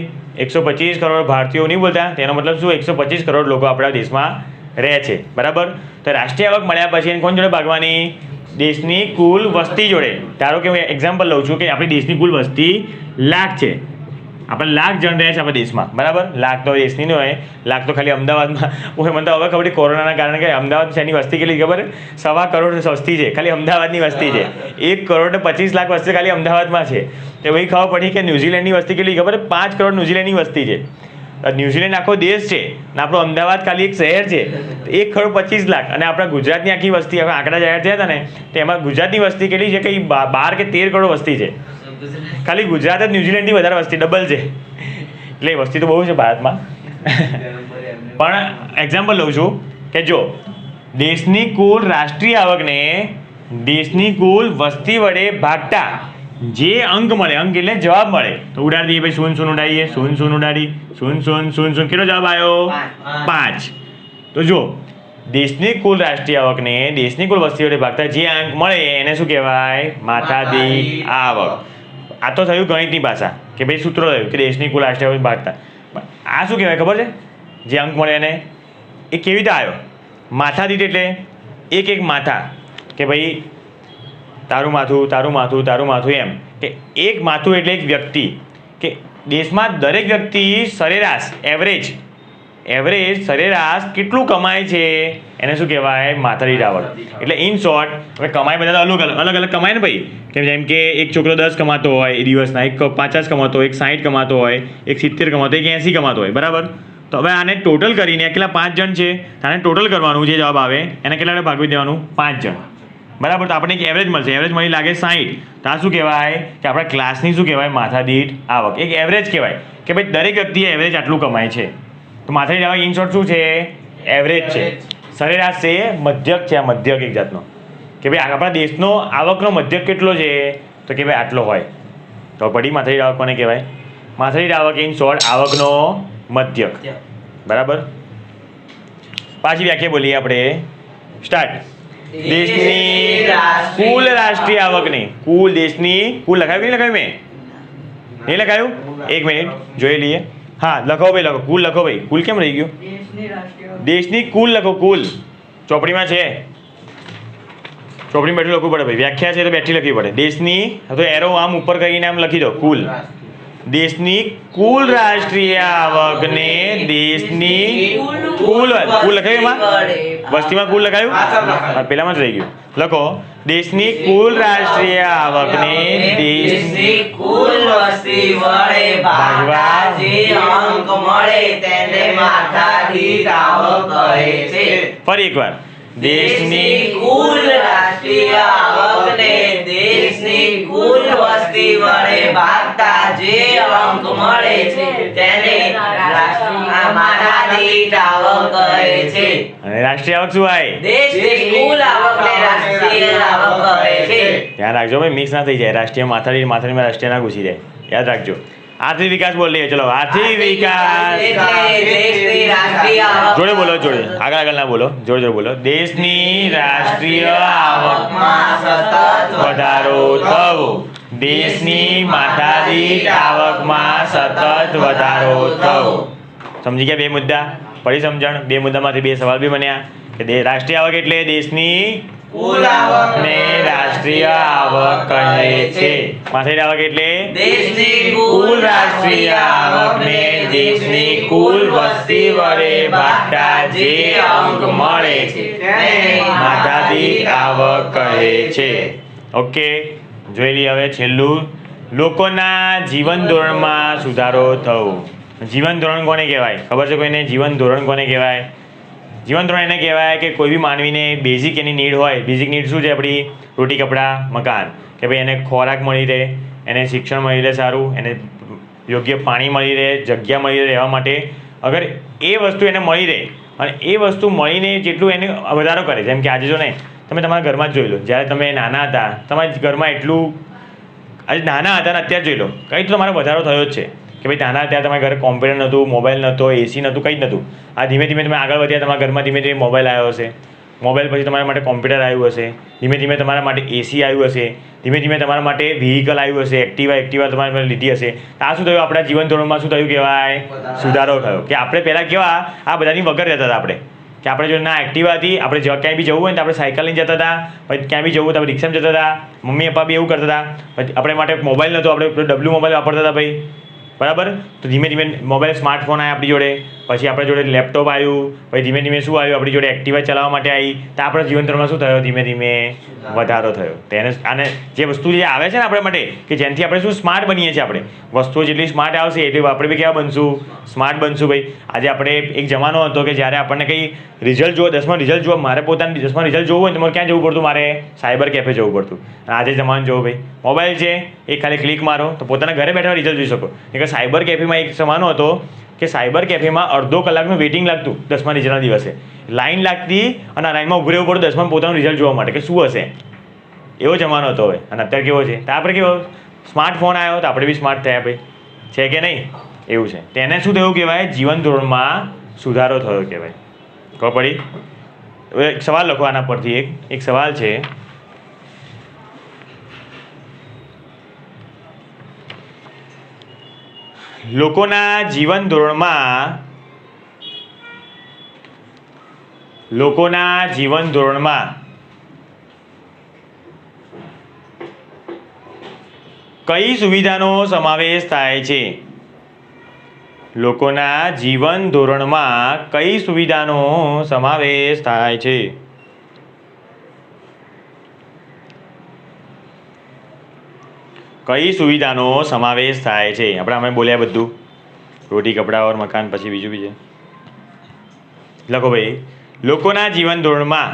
125 કરોડ ભારતીયો નહીં બોલતા, તેનો મતલબ શું? 125 કરોડ લોકો આપણા દેશમાં રહે છે, બરાબર. તો રાષ્ટ્રીય આવક મળ્યા પછી એને કોણ જોડે ભાગવાની? દેશની કુલ વસ્તી જોડે. ધારો કે હું એક્ઝામ્પલ લઉં છું કે આપણી દેશની કુલ વસ્તી લાખ છે, આપણે લાખ જણ રહે છે આપણા દેશમાં, બરાબર. લાખ તો દેશની નહીં હોય, લાખ તો ખાલી અમદાવાદમાં હોય. મને તો હવે ખબર કોરોનાના કારણે કે અમદાવાદ શેની વસ્તી કેટલી ખબર? 1.25 કરોડ વસ્તી છે, ખાલી અમદાવાદની વસ્તી છે. 1.25 કરોડ વસ્તી ખાલી અમદાવાદમાં છે. તો ભાઈ ખબર પડી કે ન્યૂઝીલેન્ડની વસ્તી કેટલી ખબર? 5 કરોડ ન્યૂઝીલેન્ડની વસ્તી છે. ન્યૂઝીલેન્ડ આખો દેશ છે ને આપણું અમદાવાદ ખાલી એક શહેર છે. 1.25 કરોડ અને આપણા ગુજરાતની આખી વસ્તી હવે આંકડા જાહેર થયા હતા ને, તો એમાં ગુજરાતની વસ્તી કેટલી છે કે 12 કે 13 કરોડ વસ્તી છે. ખાલી ગુજરાત જ ન્યૂઝીલેન્ડથી વધારે વસ્તી ડબલ છે. એટલે વસ્તી તો બહુ છે ભારતમાં. પણ એક્ઝામ્પલ લઉં છું કે જો દેશની કુલ રાષ્ટ્રીય આવકને દેશની કુલ વસ્તી વડે ભાગતા જે અંક મળે, અંક એટલે જવાબ મળે, તો ઉડાડી દઈએ ભાઈ. 0 ઉડાડીએ, 0 ઉડાડી, 0 કેટલો જવાબ આવ્યો? 5. તો જો દેશની કુલ રાષ્ટ્રીય આવકને દેશની કુલ વસ્તી વડે ભાગતા જે અંક મળે એને શું કહેવાય? માથાદીઠ આવક. આ તો થયું ગણિતની ભાષા કે ભાઈ સૂત્રો થયું કે દેશની કુલ રાષ્ટ્રીય આવક ભાગતા. આ શું કહેવાય ખબર છે? જે અંક મળે એને એ કેવી રીતે આવ્યો? માથાદીઠ એટલે એક માથા, કે ભાઈ તારું માથું, તારું માથું, તારું માથું, એમ કે એક માથું એટલે એક વ્યક્તિ. કે દેશમાં દરેક વ્યક્તિ સરેરાશ એવરેજ સરેરાશ કેટલું કમાય છે એને શું કહેવાય? માથાદીઠ આવક. એટલે ઇન શોર્ટ હવે કમાય બધા અલગ અલગ કમાય ને ભાઈ. કે જેમ કે એક છોકરો 10 કમાતો હોય એ દિવસના, એક 50 કમાતો હોય, એક 60 કમાતો હોય, એક 70 કમાતો હોય, એક 80 કમાતો હોય, બરાબર. તો હવે આને ટોટલ કરીને કેટલા 5 જણ છે, આને ટોટલ કરવાનું, જે જવાબ આવે એને કેટલા ભાગવી દેવાનું? 5 જણ, બરાબર. તો આપણને એક એવરેજ મળશે. એવરેજ મળી લાગે 60. તો આ શું કહેવાય કે આપણા ક્લાસની શું કહેવાય? માથાદીઠ આવક. એક એવરેજ કહેવાય કે ભાઈ દરેક વ્યક્તિ એવરેજ આટલું કમાય છે. તો માથાદીઠ આવક ઇન શોર્ટ શું છે? એવરેજ છે, સરેરાશ છે, મધ્યક છે. આ મધ્યક એક જાતનો કે ભાઈ આપણા દેશનો આવકનો મધ્યક કેટલો છે? તો કે ભાઈ આટલો હોય. તો પડી માથાદીઠ આવક કોને કહેવાય? માથાદીઠ આવક ઇન શોર્ટ આવકનો મધ્યક, બરાબર. પાછી વ્યાખ્યા બોલીએ આપણે. સ્ટાર્ટ. દેશની કુલ રાષ્ટ્રીય આવકની કુલ દેશની કુલ લખાયું કે નહીં લખાયું? મેં નહીં લખાયું? 1 મિનિટ જોઈ લઈએ. હા લખો ભાઈ, લખો કુલ લખો ભાઈ. કુલ કેમ રહી ગયું? દેશની કુલ લખો. કુલ ચોપડીમાં છે, ચોપડીમાં બેઠું લખવું પડે ભાઈ. વ્યાખ્યા છે તો બેઠી લખવી પડે. દેશની તો એરો આમ ઉપર કરીને આમ લખી દો. કુલ દેશની કુલ રાષ્ટ્રીય આવકને દેશની કુલ લખાયું એમાં વસ્તીમાં કુલ લખાયું? પેલામાં જ રહી ગયું. લખો દેશની કુલ રાષ્ટ્રીય આવકને દેશની કુલ વસ્તી વડે ભાગવા જે અંક મળે તેને માથાદીઠ આવક કહે છે. ફરી એકવાર. દેશની કુલ રાષ્ટ્રીય આવકને દેશની કુલ વસ્તી વડે ભાગતા જે અંક મળે છે તેને માથાદીઠ આવક કહે છે. અને રાષ્ટ્રીય આવક શું હોય? દેશની કુલ આવકને રાષ્ટ્રીય આવક કહે છે. ધ્યાન રાખજો ભાઈ, મિક્સ ના થઈ જાય. રાષ્ટ્રીય માથાદીઠમાં રાષ્ટ્રીય ના ઘૂસી જાય, યાદ રાખજો. આર્થિક વિકાસ બોલ લઈએ. ચલો આર્થિક વિકાસ જોડે બોલો, જોડે આગળ ના બોલો, જોડે બોલો. દેશની રાષ્ટ્રીય આવકમાં સતત વધારો થવો. દેશની માથાદીઠ આવકમાં સતત વધારો થવો. સમજી ગયા? 2 મુદ્દા પડી સમજણ. 2 મુદ્દામાંથી 2 સવાલ બી બન્યા કે રાષ્ટ્રીય આવક એટલે દેશની કુલ આવકને રાષ્ટ્રીય આવક કહે છે. માથાદીઠ આવક એટલે દેશની કુલ રાષ્ટ્રીય આવકને દેશની કુલ વસ્તી વડે ભાગતા જે અંક મળે છે તેને માથાદીઠ આવક કહે છે. ઓકે, જોઈ લઈએ હવે છેલ્લું. લોકોના જીવન ધોરણમાં સુધારો થવો. જીવન ધોરણ કોને કહેવાય? ખબર છે કોઈને? જીવન ધોરણ કોને કહેવાય? જીવન ધોરણ એને કહેવાય કે કોઈ બી માનવીને બેઝિક એની નીડ હોય. બેઝિક નીડ શું છે આપણી? રોટી, કપડાં, મકાન. કે ભાઈ એને ખોરાક મળી રહે, એને શિક્ષણ મળી રહે સારું, એને યોગ્ય પાણી મળી રહે, જગ્યા મળી રહે રહેવા માટે. અગર એ વસ્તુ એને મળી રહે અને એ વસ્તુ મળીને જેટલું એને વધારો કરે, જેમ કે આજે જો ને તમે તમારા ઘરમાં જ જોઈ લો, જ્યારે તમે નાના હતા તમારા ઘરમાં એટલું, આજે નાના હતા ને અત્યારે જોઈ લો કંઈ તો તમારો વધારો થયો જ છે. કે ભાઈ નાના ત્યારે તમારા ઘરે કોમ્પ્યુટર નહોતું, મોબાઈલ નહોતો, એસી નહોતું, કંઈ જ નહોતું. આ ધીમે ધીમે તમે આગળ વધ્યા, તમારા ઘરમાં ધીમે ધીમે મોબાઈલ આવ્યો હશે, મોબાઈલ પછી તમારા માટે કોમ્પ્યુટર આવ્યું હશે, ધીમે ધીમે તમારા માટે એસી આવ્યું હશે, ધીમે ધીમે તમારા માટે વ્હીકલ આવ્યું હશે, એક્ટિવા તમારી માટે લીધી હશે. તો આ શું થયું, આપણા જીવન ધોરણમાં શું થયું કહેવાય, સુધારો થયો. કે આપણે પહેલાં કેવા આ બધાની વગર રહેતા હતા આપણે, કે આપણે જો ના એક્ટિવા હતી, આપણે ક્યાંય બી જવું હોય ને તો આપણે સાયકલ લઈને જતા હતા, પછી ક્યાંય બી જવું હોય તો આપણે રિક્ષામાં જતા હતા, મમ્મી પપ્પા બી એવું કરતા હતા. પછી આપણે માટે મોબાઈલ નહોતો, આપણે ડબલ્યુ મોબાઈલ વાપરતા હતા ભાઈ, બરાબર. તો ધીમે ધીમે મોબાઈલ સ્માર્ટફોન આવ્યા આપણી જોડે, પછી આપણા જોડે લેપટોપ આવ્યું, પછી ધીમે ધીમે શું આવ્યું, આપણી જોડે એક્ટિવા ચલાવવા માટે આવી. તો આપણા જીવન ધોરણમાં શું થયો, ધીમે ધીમે વધારો થયો. તેને અને જે વસ્તુ જે આવે છે ને આપણા માટે, કે જેનાથી આપણે શું સ્માર્ટ બનીએ છીએ, આપણે વસ્તુઓ જેટલી સ્માર્ટ આવશે એટલી આપણે બી કેવા બનશું, સ્માર્ટ બનશું ભાઈ. આજે આપણે એક જમાનો હતો કે જ્યારે આપણને કંઈ રિઝલ્ટ જોવો, 10માં રિઝલ્ટ જોવો, મારે પોતાનું 10માં રિઝલ્ટ જોવું હોય તો મારે ક્યાં જવું પડતું, મારે સાયબર કેફે જવું પડતું. અને આજે જમાનો જોવો ભાઈ, મોબાઈલ છે, એ ખાલી ક્લિક મારો તો પોતાના ઘરે બેઠા રિઝલ્ટ જોઈ શકો. કે સાયબર કેફેમાં એક જમાનો હતો કે સાયબર કેફેમાં અડધો કલાકનું વેઇટિંગ લાગતું 10મા રિઝલ્ટના દિવસે, લાઈન લાગતી અને આ લાઈનમાં ઊભું રહેવું પડતું 10માં પોતાનું રિઝલ્ટ જોવા માટે કે શું હશે. એવો જમાનો હતો હવે. અને અત્યારે કેવો છે, તો આપણે કેવો સ્માર્ટફોન આવ્યો તો આપણે બી સ્માર્ટ થયા ભાઈ, છે કે નહીં, એવું છે. તેને શું થયું કહેવાય, જીવન ધોરણમાં સુધારો થયો કહેવાય. ખબર પડી? હવે એક સવાલ લખો આના પરથી, એક સવાલ છે, લોકોના જીવન ધોરણમાં કઈ સુવિધાનો સમાવેશ થાય છે? લોકોના જીવન ધોરણમાં કઈ સુવિધાનો સમાવેશ થાય છે? કઈ સુવિધાનો સમાવેશ થાય છે? આપણે અમે બોલ્યા બધું, રોટી કપડાં ઓર મકાન, પછી બીજું બી છે. લખો ભાઈ, લોકોના જીવન ધોરણમાં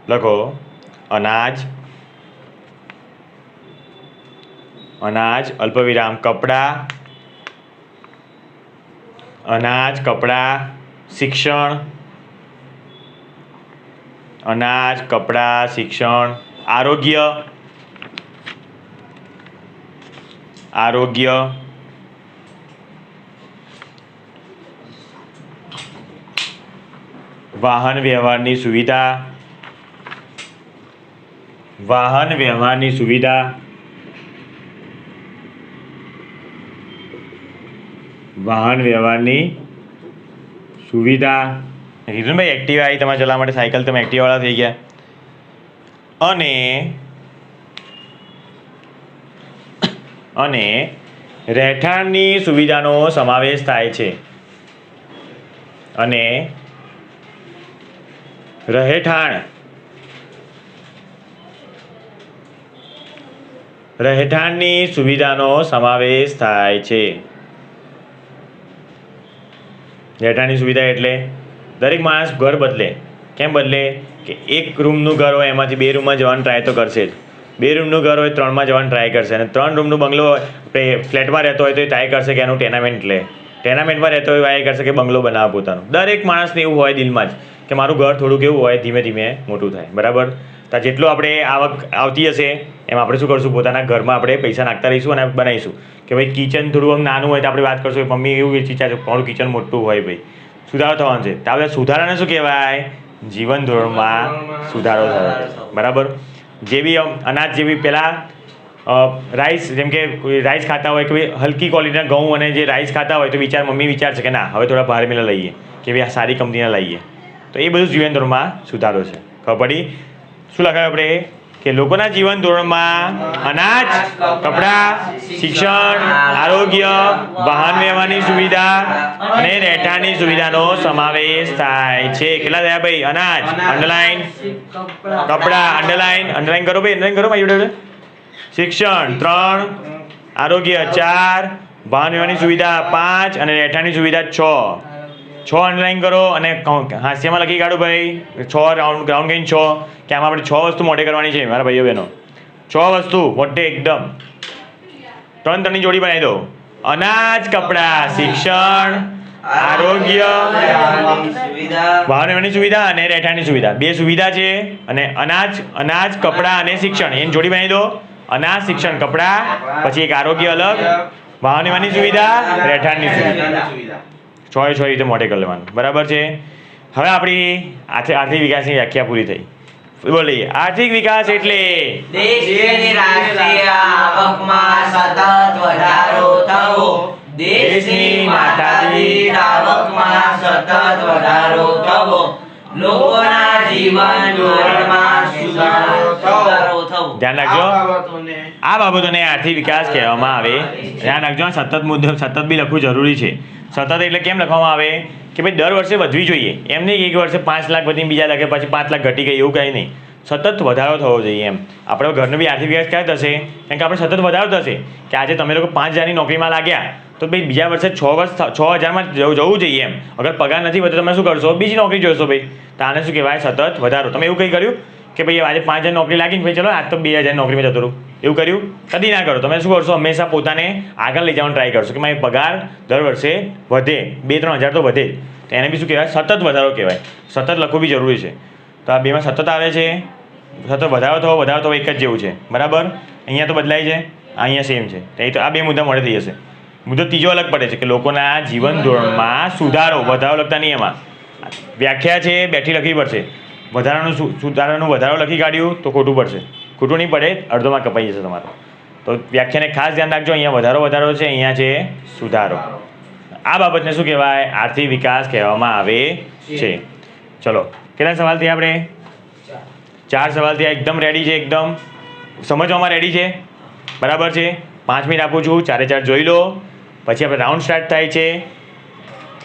લખો અનાજ અલ્પવિરામ કપડાં, શિક્ષણ, આરોગ્ય, વાહન વ્યવહારની સુવિધા, કીધું ને ભાઈ એક્ટિવા આવી તમારે ચલાવવા માટે, સાયકલ તમે એક્ટિવાવાળા થઈ ગયા. અને રહેઠાણની સુવિધાનો સમાવેશ થાય છે. અને રહેઠાણની સુવિધાનો સમાવેશ થાય છે. રહેઠાણની સુવિધા એટલે દરેક માણસ ઘર બદલે. કેમ બદલે? કે એક રૂમનું ઘર હોય એમાંથી 2 રૂમમાં જવાનું ટ્રાય તો કરશે જ, 2 રૂમનું ઘર હોય 3માં જવાનું ટ્રાય કરશે, અને 3 રૂમનું બંગલો હોય ફ્લેટમાં રહેતો હોય તો એ ટ્રાય કરશે કે એનું ટેનામેન્ટ લે, ટેનામેન્ટમાં રહેતો હોય ટ્રાય કરશે કે બંગલો બનાવે પોતાનું. દરેક માણસને એવું હોય દિલમાં જ કે મારું ઘર થોડું કેવું હોય, ધીમે ધીમે મોટું થાય, બરાબર. તો જેટલું આપણે આવક આવતી હશે એમ આપણે શું કરશું, પોતાના ઘરમાં આપણે પૈસા નાખતા રહીશું અને બનાવીશું. કે ભાઈ કિચન થોડું આમ નાનું હોય તો આપણે વાત કરશું, મમ્મી એવું વિચાર છે મારું કિચન મોટું હોય ભાઈ, સુધારો થવાનો છે. તો આપણે સુધારાને શું કહેવાય, જીવન ધોરણમાં સુધારો થયો, બરાબર. જે બી અનાજ જેવી પહેલાં રાઈસ, જેમ કે રાઈસ ખાતા હોય કે ભાઈ હલકી ક્વોલિટીના ઘઉં અને જે રાઈસ ખાતા હોય તો મમ્મી વિચારશે કે ના હવે થોડા ભારે મિલા લઈએ, કે ભાઈ આ સારી કંપનીના લઈએ. તો એ બધું જીવન ધોરણમાં સુધારો છે. ખબર પડી? શું લખાયું આપણે કે લોકોના જીવન ધોરણમાં અનાજ, કપડાં, શિક્ષણ, આરોગ્ય, વાહન વ્યવહારની સુવિધા અને રહેઠાણની સુવિધાનો સમાવેશ થાય છે. કેટલા થયા ભાઈ? અનાજ અંડરલાઈન, કપડાં અંડરલાઈન કરો ભાઈ, અંડરલાઈન કરો ભાઈ. શિક્ષણ 3, આરોગ્ય 4, વાહન વ્યવહારની સુવિધા 5 અને રહેઠાણની સુવિધા 6 અંડરલાઈન કરો અને હાસ્યમાં લખી કાઢો ભાઈ. 6 રાઉન્ડ કરીને 6, કે આમાં આપણે 6 વસ્તુ મોઢે કરવાની છે મારા ભાઈઓ બહેનો. 6 વસ્તુ મોઢે એકદમ 3-3ની જોડી બનાવી દો. અનાજ, કપડાં, શિક્ષણ, આરોગ્ય, વાહન વ્યવહારની સુવિધા અને રહેઠાણની સુવિધા. 2 સુવિધા છે અને અનાજ, કપડાં અને શિક્ષણ એની જોડી બનાવી દો. અનાજ શિક્ષણ કપડાં, પછી એક આરોગ્ય અલગ, વાહન વ્યવહારની સુવિધા, રહેઠાણની સુવિધા. છ રીતે મોટે કરી લેવાનું. બરાબર છે. હવે આપણી આર્થિક વિકાસની વ્યાખ્યા પૂરી થઈ. બોલીએ આર્થિક વિકાસ એટલે દેશની રાષ્ટ્રીય આવકમાં સતત વધારો થવો. દેશની માથાદીઠ આવકમાં સતત વધારો થવો. લોકોના જીવન ધોરણમાં સુધારો થવો. ધ્યાન રાખજો, આ બાબતોને આર્થિક વિકાસ કહેવામાં આવે. ધ્યાન રાખજો, સતત મુદ્દો સતત બી લખવું જરૂરી છે. સતત એટલે કેમ લખવામાં આવે કે ભાઈ દર વર્ષે વધવી જોઈએ, એમ નહીં એક વર્ષે 5 લાખ વધીને બીજા લાખે પછી 5 લાખ ઘટી ગઈ, એવું કંઈ નહીં. સતત વધારો થવો જોઈએ એમ. આપણે ઘરનો બી આર્થિક વિકાસ ક્યારે થશે? કારણ કે આપણે સતત વધારો થશે કે આજે તમે લોકો 5,000ની નોકરીમાં લાગ્યા તો ભાઈ બીજા વર્ષે 6,000માં જવું જોઈએ એમ. અગર પગાર નથી વધતો તમે શું કરશો? બીજી નોકરી જોશો ભાઈ. તો આને શું કહેવાય? સતત વધારો. તમે એવું કંઈ કર્યું કે ભાઈ આજે 5,000 નોકરી લાગીને ભાઈ ચલો આજ તો 2,000 નોકરીમાં જતો રહું, એવું કર્યું? કદી ના કરો. તમે શું કરશો? હંમેશા પોતાને આગળ લઈ જવાનો ટ્રાય કરશો કે મારી પગાર દર વર્ષે વધે, 2-3 હજાર તો વધે. તો એને બી શું કહેવાય? સતત વધારો કહેવાય. સતત લખવું બી જરૂરી છે. તો આ બેમાં સતત આવે છે. સતત વધારો થવો એક જ જેવું છે. બરાબર? અહીંયા તો બદલાય છે, અહીંયા સેમ છે. તો આ બે મુદ્દા મોડે થઈ જશે. મુદ્દો ત્રીજો અલગ પડે છે કે લોકોના જીવન ધોરણમાં સુધારો. વધારો લખતા નહીં એમાં. વ્યાખ્યા છે બેઠી લખવી પડશે. સુધારાનું વધારો લખી કાઢ્યું તો ખોટું પડશે. ખોટું નહીં પડે, અડધોમાં કપાઈ જશે તમારો. તો વ્યાખ્યાને ખાસ ધ્યાન રાખજો. અહીંયા વધારો છે, અહીંયા છે સુધારો. આ બાબતને શું કહેવાય? આર્થિક વિકાસ કહેવામાં આવે છે. ચલો, કેટલા સવાલ થયા આપણે? 4 સવાલ થયા. એકદમ રેડી છે, એકદમ સમજવામાં રેડી છે. બરાબર છે. 5 મિનિટ આપું છું, 4 જોઈ લો. પછી આપણે રાઉન્ડ સ્ટાર્ટ થાય છે.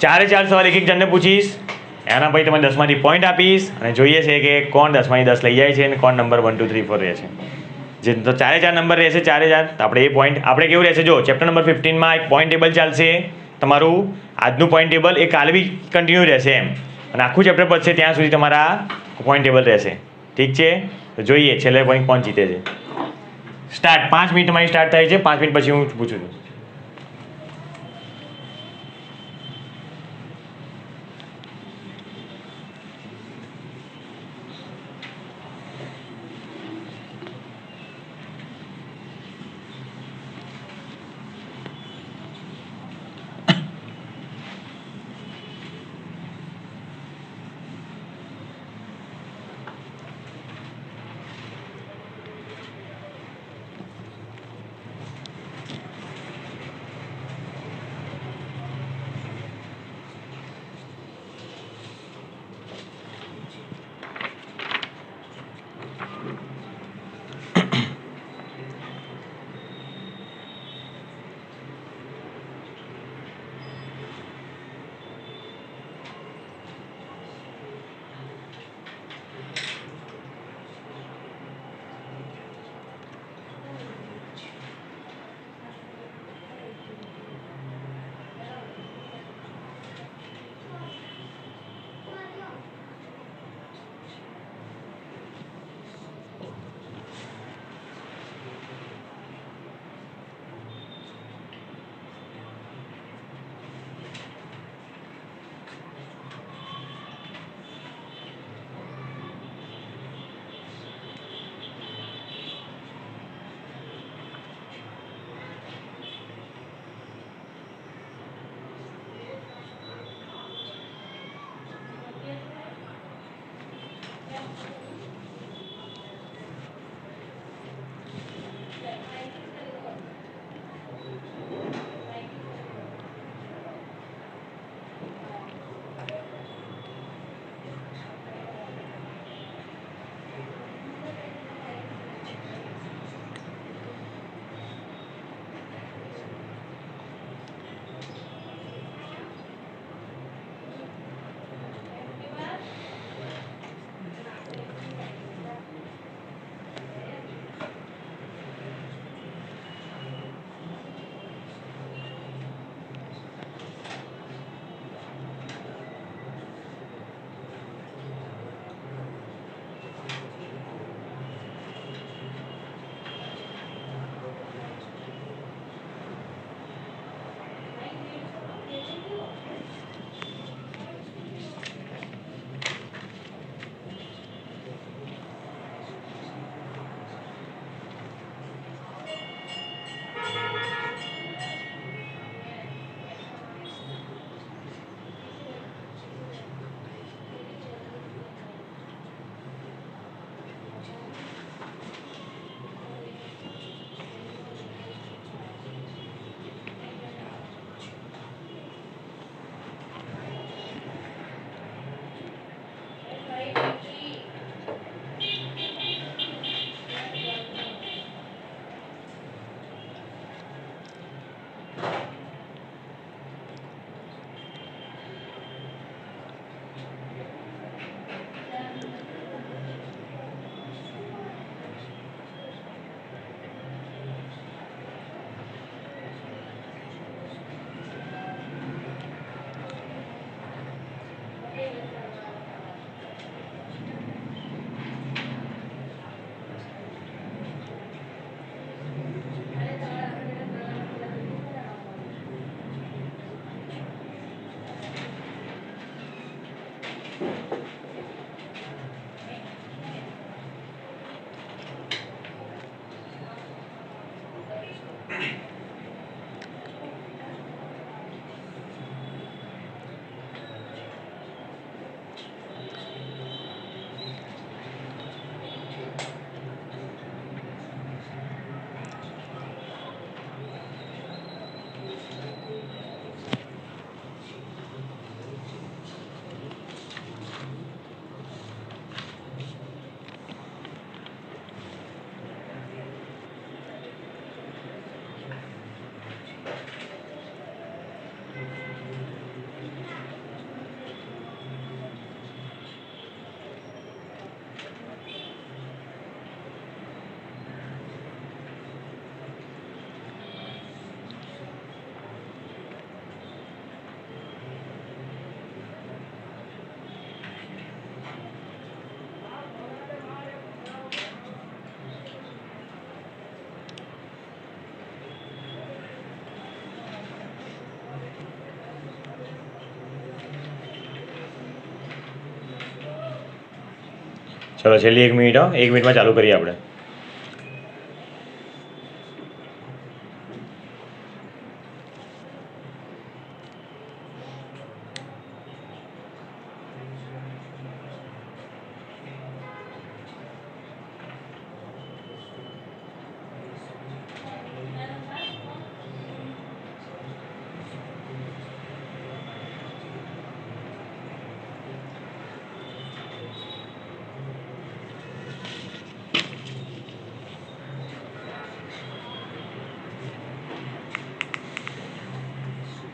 4 સવાલ એક જણને પૂછીશ, એના પછી તમે 10માંથી પોઈન્ટ આપીશ અને જોઈએ છે કે કોણ 10માંથી 10 લઈ જાય છે અને કોણ નંબર 1 2 3 4 રહે છે. જે તો 4 નંબર રહેશે 4 તો આપણે એ પોઈન્ટ આપણે કેવું રહેશે? જો ચેપ્ટર નંબર 15માં એક પોઈન્ટ ટેબલ ચાલશે તમારું. આજનું પોઈન્ટ ટેબલ એ કાલે બી કન્ટિન્યુ રહેશે એમ, અને આખું ચેપ્ટર પતશે ત્યાં સુધી તમારા પોઈન્ટ ટેબલ રહેશે. ઠીક છે? તો જોઈએ છેલ્લે પોઈન્ટ કોણ જીતે છે. સ્ટાર્ટ. 5 મિનિટ તમારી સ્ટાર્ટ થાય છે. 5 મિનિટ પછી હું પૂછું છું. ચલો છેલ્લી 1 મિનિટ હો, 1 મિનિટમાં ચાલુ કરીએ આપણે.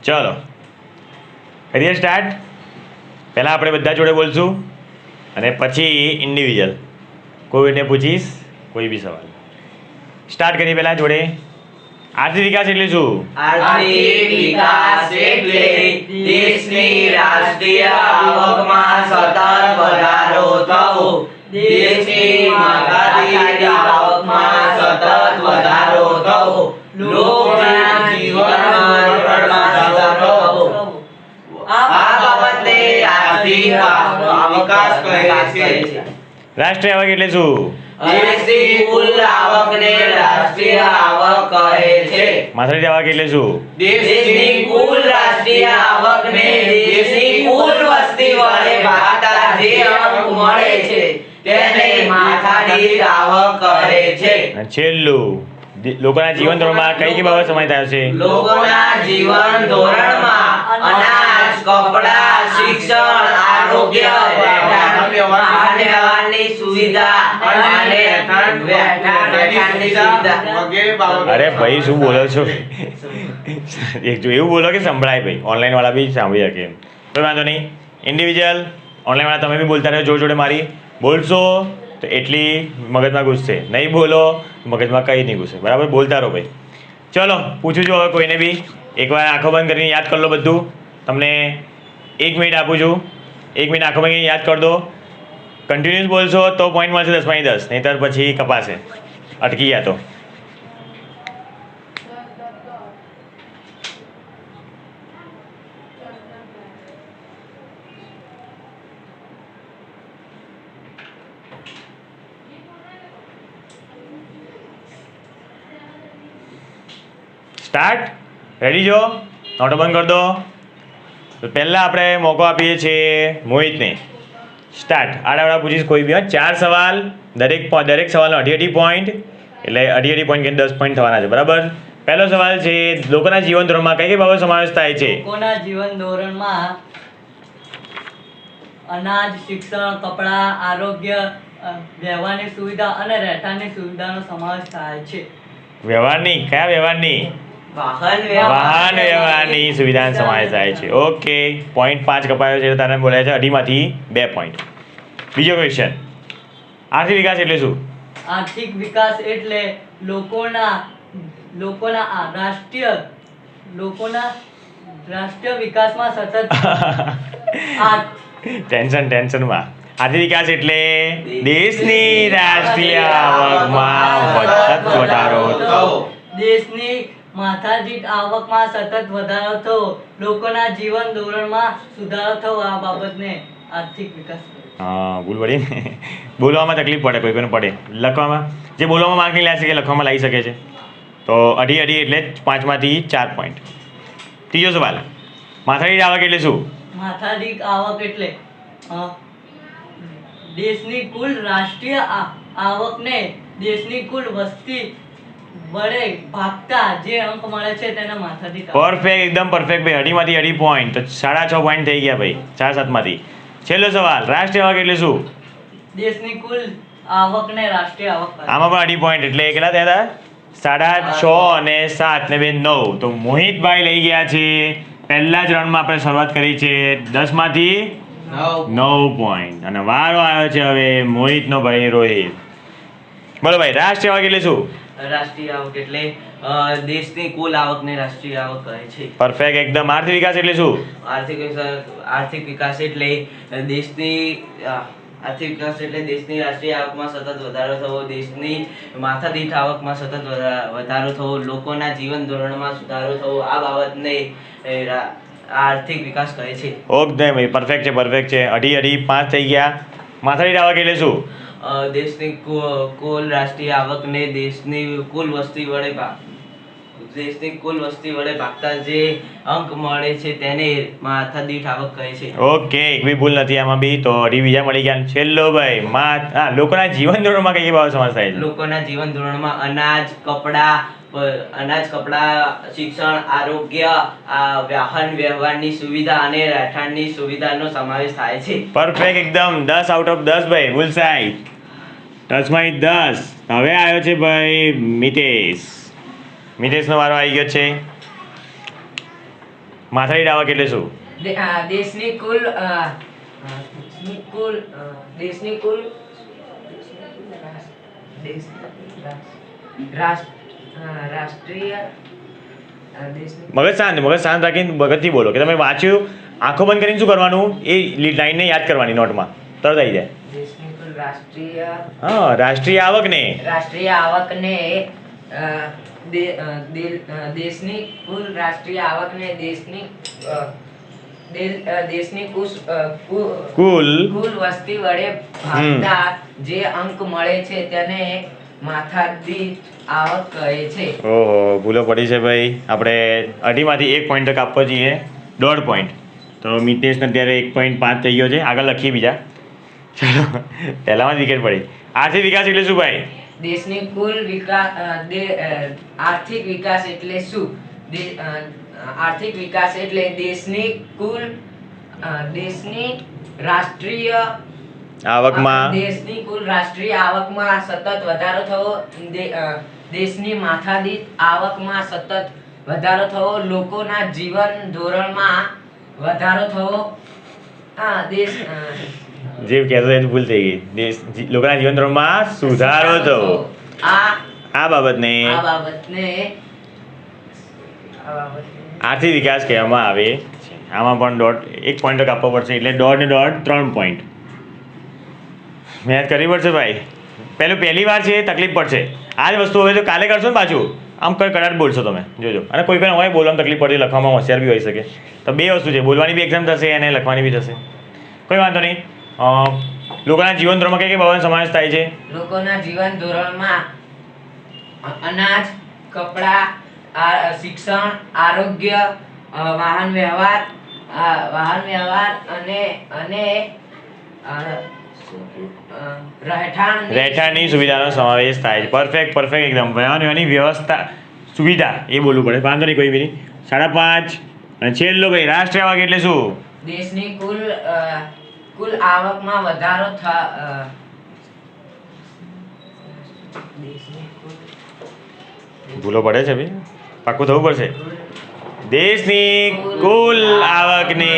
ચલો કરીએ સ્ટાર્ટ. પહેલાં આપણે બધા જોડે બોલશું અને પછી ઇન્ડિવિજ્યુઅલ કોઈને પૂછીશ કોઈ બી સવાલ. સ્ટાર્ટ કરીએ પહેલાં જોડે. આર્થિક વિકાસ એટલે શું? આર્થિક વિકાસ એટલે દેશની રાષ્ટ્રીય આવકમાં સતત વધારો થવો. દેશની માથાદીઠ આવકમાં સતત વધારો થવો. લોકોના જીવનમાં સુધારો થવો. આ બાબતને આર્થિક વિકાસ કહે છે. રાષ્ટ્રીય આવક એટલે શું? દેશની કુલ આવકને રાષ્ટ્રીય આવક કહે છે. માથાદીઠ આવક એટલે શું? દેશની કુલ રાષ્ટ્રીય આવકને દેશની કુલ વસ્તી વડે ભાગતા જે અંક મળે છે તેને માથાદીઠ આવક કહે છે. અને છેલ્લું લોકોના જીવન ધોરણમાં કઈ કઈ બાબત સમાવેશ થાય છે? લોકોના જીવન ધોરણમાં અનાજ, કપડાં, શિક્ષણ, આરોગ્ય, વ્યવહારની સુવિધા અને રહેઠાણની સુવિધા વગેરે બાબતો. અરે ભાઈ શું બોલો છો? એક જો એવું બોલો કે સંભળાય ભાઈ, ઓનલાઈન વાળા બી સાંભળી શકે. કોઈ વાંધો નહીં. ઇન્ડિવિજ્યુઅલ ઓનલાઈન વાળા તમે બી બોલતા રહ્યો જોડે જોડે મારી. બોલશો તો એટલી મગજમાં ઘૂસશે, નહીં બોલો મગજમાં કંઈ નહીં ઘૂસે. બરાબર, બોલતા રહો ભાઈ. ચલો પૂછું છું હવે કોઈને બી. એકવાર આંખો બંધ કરીને યાદ કરી લો બધું. તમને 1 મિનિટ આપું છું. 1 મિનિટ આંખો બંધ કરીને યાદ કરી દો. કન્ટિન્યુઅસ બોલશો તો પોઈન્ટ મળશે 10/10, નહીંતર પછી કપાશે, અટકી ગયા તો. સ્ટાર્ટ. રેડી છો? નોટો બંધ કરી દો. તો પહેલાં આપણે મોકો આપીએ છીએ મોહિતને. સ્ટાર્ટ. આડાવાળા પૂછીશ કોઈ બી. 4 સવાલ, દરેક સવાલનો 2.5 પોઈન્ટ, એટલે 2.5 પોઈન્ટ કે 10 પોઈન્ટ થવાના છે. બરાબર. પહેલો સવાલ છે લોકોના જીવન ધોરણમાં કઈ કઈ બાબત સમાવેશ થાય છે? લોકોના જીવન ધોરણમાં અનાજ, શિક્ષણ, કપડાં, આરોગ્ય, વ્યવહારની સુવિધા અને રહેઠાણની સુવિધાનો સમાવેશ થાય છે. વ્યવહારની? કયા વ્યવહારની? વાહન વાહન વ્યવહારની સુવિધાનો સમાવેશ થાય છે. ઓકે, પોઈન્ટ 5 કપાયો છે. તને બોલાય છે 2.5માંથી 2 પોઈન્ટ. બીજો ક્વેશ્ચન. આર્થિક વિકાસ એટલે શું? આર્થિક વિકાસ એટલે લોકોના રાષ્ટ્રીય વિકાસમાં સતત ટેન્શનમાં. આર્થિક વિકાસ એટલે દેશની રાષ્ટ્રીય આવકમાં સતત વધારો થવો. દેશની માથાદીઠ આવકમાં સતત વધારો થવો. લોકોના જીવન ધોરણમાં સુધારો થવો. આ બાબતને આર્થિક વિકાસ કહે છે. હા, ભૂલ પડી ને. બોલવામાં તકલીફ પડે, કોઈ કોઈને પડે. લખવામાં જે બોલવામાં માર્ક નહીં લાવી શકે લખવામાં લાવી શકે છે. તો 2.5 એટલે 5માંથી 4 પોઈન્ટ. ત્રીજો સવાલ. માથાદીઠ આવક એટલે શું? માથાદીઠ આવક એટલે દેશની કુલ રાષ્ટ્રીય આવકને દેશની કુલ વસ્તી વડે ભાગતા જે અંક મળે છે તેને માથાદીઠ આવક. પરફેક્ટ, એકદમ પરફેક્ટ ભાઈ. 2.5માંથી 2 પોઈન્ટ, તો 6.5 પોઈન્ટ થઈ ગયા ભાઈ. 4-7માંથી. છેલ્લો સવાલ. રાષ્ટ્રીય આવક એટલે શું? દેશની કુલ આવકને રાષ્ટ્રીય આવક કહે છે. આમાં પણ 2 પોઈન્ટ, એટલે કેટલા થયા હતા? 6.5 અને 7 ને 2 9. તો મોહિતભાઈ લઈ ગયા છે. પહેલા જ રાઉન્ડમાં આપણે શરૂઆત કરી છે 10માંથી 9 પોઈન્ટ. અને વારો આવ્યો છે હવે મોહિતનો ભાઈ રોહિત. બોલો ભાઈ, રાષ્ટ્રીય આવક એટલે શું? રાષ્ટ્રીય આવક એટલે દેશની કુલ આવકને રાષ્ટ્રીય આવક કહે છે. પરફેક્ટ, એકદમ. આર્થિક વિકાસ એટલે શું? આર્થિક વિકાસ એટલે દેશની રાષ્ટ્રીય આવકમાં સતત વધારો થવો. દેશની માથાદીઠ આવકમાં સતત વધારો થવો. લોકોના જીવન ધોરણમાં સુધારો થવો. આ બાબતને આર્થિક વિકાસ કહે છે. ઓકે ભાઈ, પરફેક્ટ છે, પરફેક્ટ છે. 2.5 5 થઈ ગયા. માથાદીઠ આવક એટલે શું? દેશની કુલ રાષ્ટ્રીય આવકને દેશની કુલ વસ્તી વડે ભાગતા જે અંક મળે છે તેને માથાદીઠ આવક કહે છે. ઓકે, એક બી ભૂલ નથી આમાં બી, તો અઢી બીજા મળી ગયા. છેલ્લો ભાઈ લોકોના જીવન ધોરણમાં કઈ બાબત સમાવેશ થાય છે? લોકોના જીવન ધોરણમાં અનાજ, કપડા, શિક્ષણ, આરોગ્ય, વાહન વ્યવહારની સુવિધા અને રહેઠાણની સુવિધાનો સમાવેશ થાય છે. પરફેક્ટ, એકદમ 10 આઉટ ઓફ 10 ભાઈ, બુલસાઈ. 10માંથી 10. હવે આવ્યો છે ભાઈ મિતેશનો વારો આવી ગયો છે. માથાદીઠ આવક એટલે શું? દેશની કુલ રાષ્ટ્રીય મગજ શાંત રાખીને મગજથી બોલો કે તમે વાંચ્યું, આંખો બંધ કરીને શું કરવાનું, એ લાઈનને યાદ કરવાની નોટમાં, તરત આવી જાય. દેશની કુલ રાષ્ટ્રીય રાષ્ટ્રીય આવકને દેશની કુલ રાષ્ટ્રીય આવકને દેશની કુલ વસ્તી વડે ભાગતા જે અંક મળે છે તેને માથાદીઠ આવક કહે છે. ઓહો, ભૂલો પડી છે ભાઈ. આપણે અઢીમાંથી 1 પોઈન્ટ આપવો જોઈએ, 1.5 પોઈન્ટ. તો મિતેશને અત્યારે 1.5 થઈ ગયો છે. આગળ લખીએ બીજા. ચલો, પહેલામાં જ વિકેટ પડી. આર્થિક વિકાસ એટલે શું ભાઈ? દેશની કુલ આર્થિક વિકાસ એટલે શું? આર્થિક વિકાસ એટલે દેશની રાષ્ટ્રીય આવકમાં સતત વધારો થવો, દેશની માથાદીઠ આવકમાં સતત વધારો થવો, લોકોના જીવન ધોરણમાં વધારો થવો. જે કહેતો એ ભૂલ થઈ ગઈ. લોકોના જીવન ધોરણમાં સુધારો થવો. આ બાબતને આર્થિક વિકાસ કહેવામાં આવે છે. આમાં પણ 1 પોઈન્ટ આપવો પડશે, એટલે 3 પોઈન્ટ. મહેનત કરવી પડશે ભાઈ. પહેલી વાર છે, તકલીફ પડશે. આ જ વસ્તુ હવે જો કાલે કરશો ને પાછું આમ કડાટ બોલશો તમે, જોજો. અને કોઈ પણ હોય બોલવામાં તકલીફ પડે, લખવામાં હોશિયાર બી હોઈ શકે. તો 2 વસ્તુ છે, બોલવાની બી એક્ઝામ થશે અને લખવાની બી થશે. કોઈ વાંધો નહીં. લોકોના જીવન ધોરણમાં કઈ બાબતનો સમાવેશ થાય છે? લોકોના જીવન ધોરણમાં અનાજ, કપડા, શિક્ષણ, આરોગ્ય, વાહન વ્યવહાર અને રહેઠાણની સુવિધાનો સમાવેશ થાય છે. પરફેક્ટ એકદમ. વાહનની વ્યવસ્થા, સુવિધા એ બોલવું પડે. વાંધો નહીં, કોઈ બી નહીં. 5.5. અને છેલ્લો ભાઈ, રાષ્ટ્રીય આવક એટલે શું? દેશની કુલ આવકમાં વધારો ભૂલો પડે છે ભાઈ, પાક્કું થવું પડશે. દેશની કુલ આવકને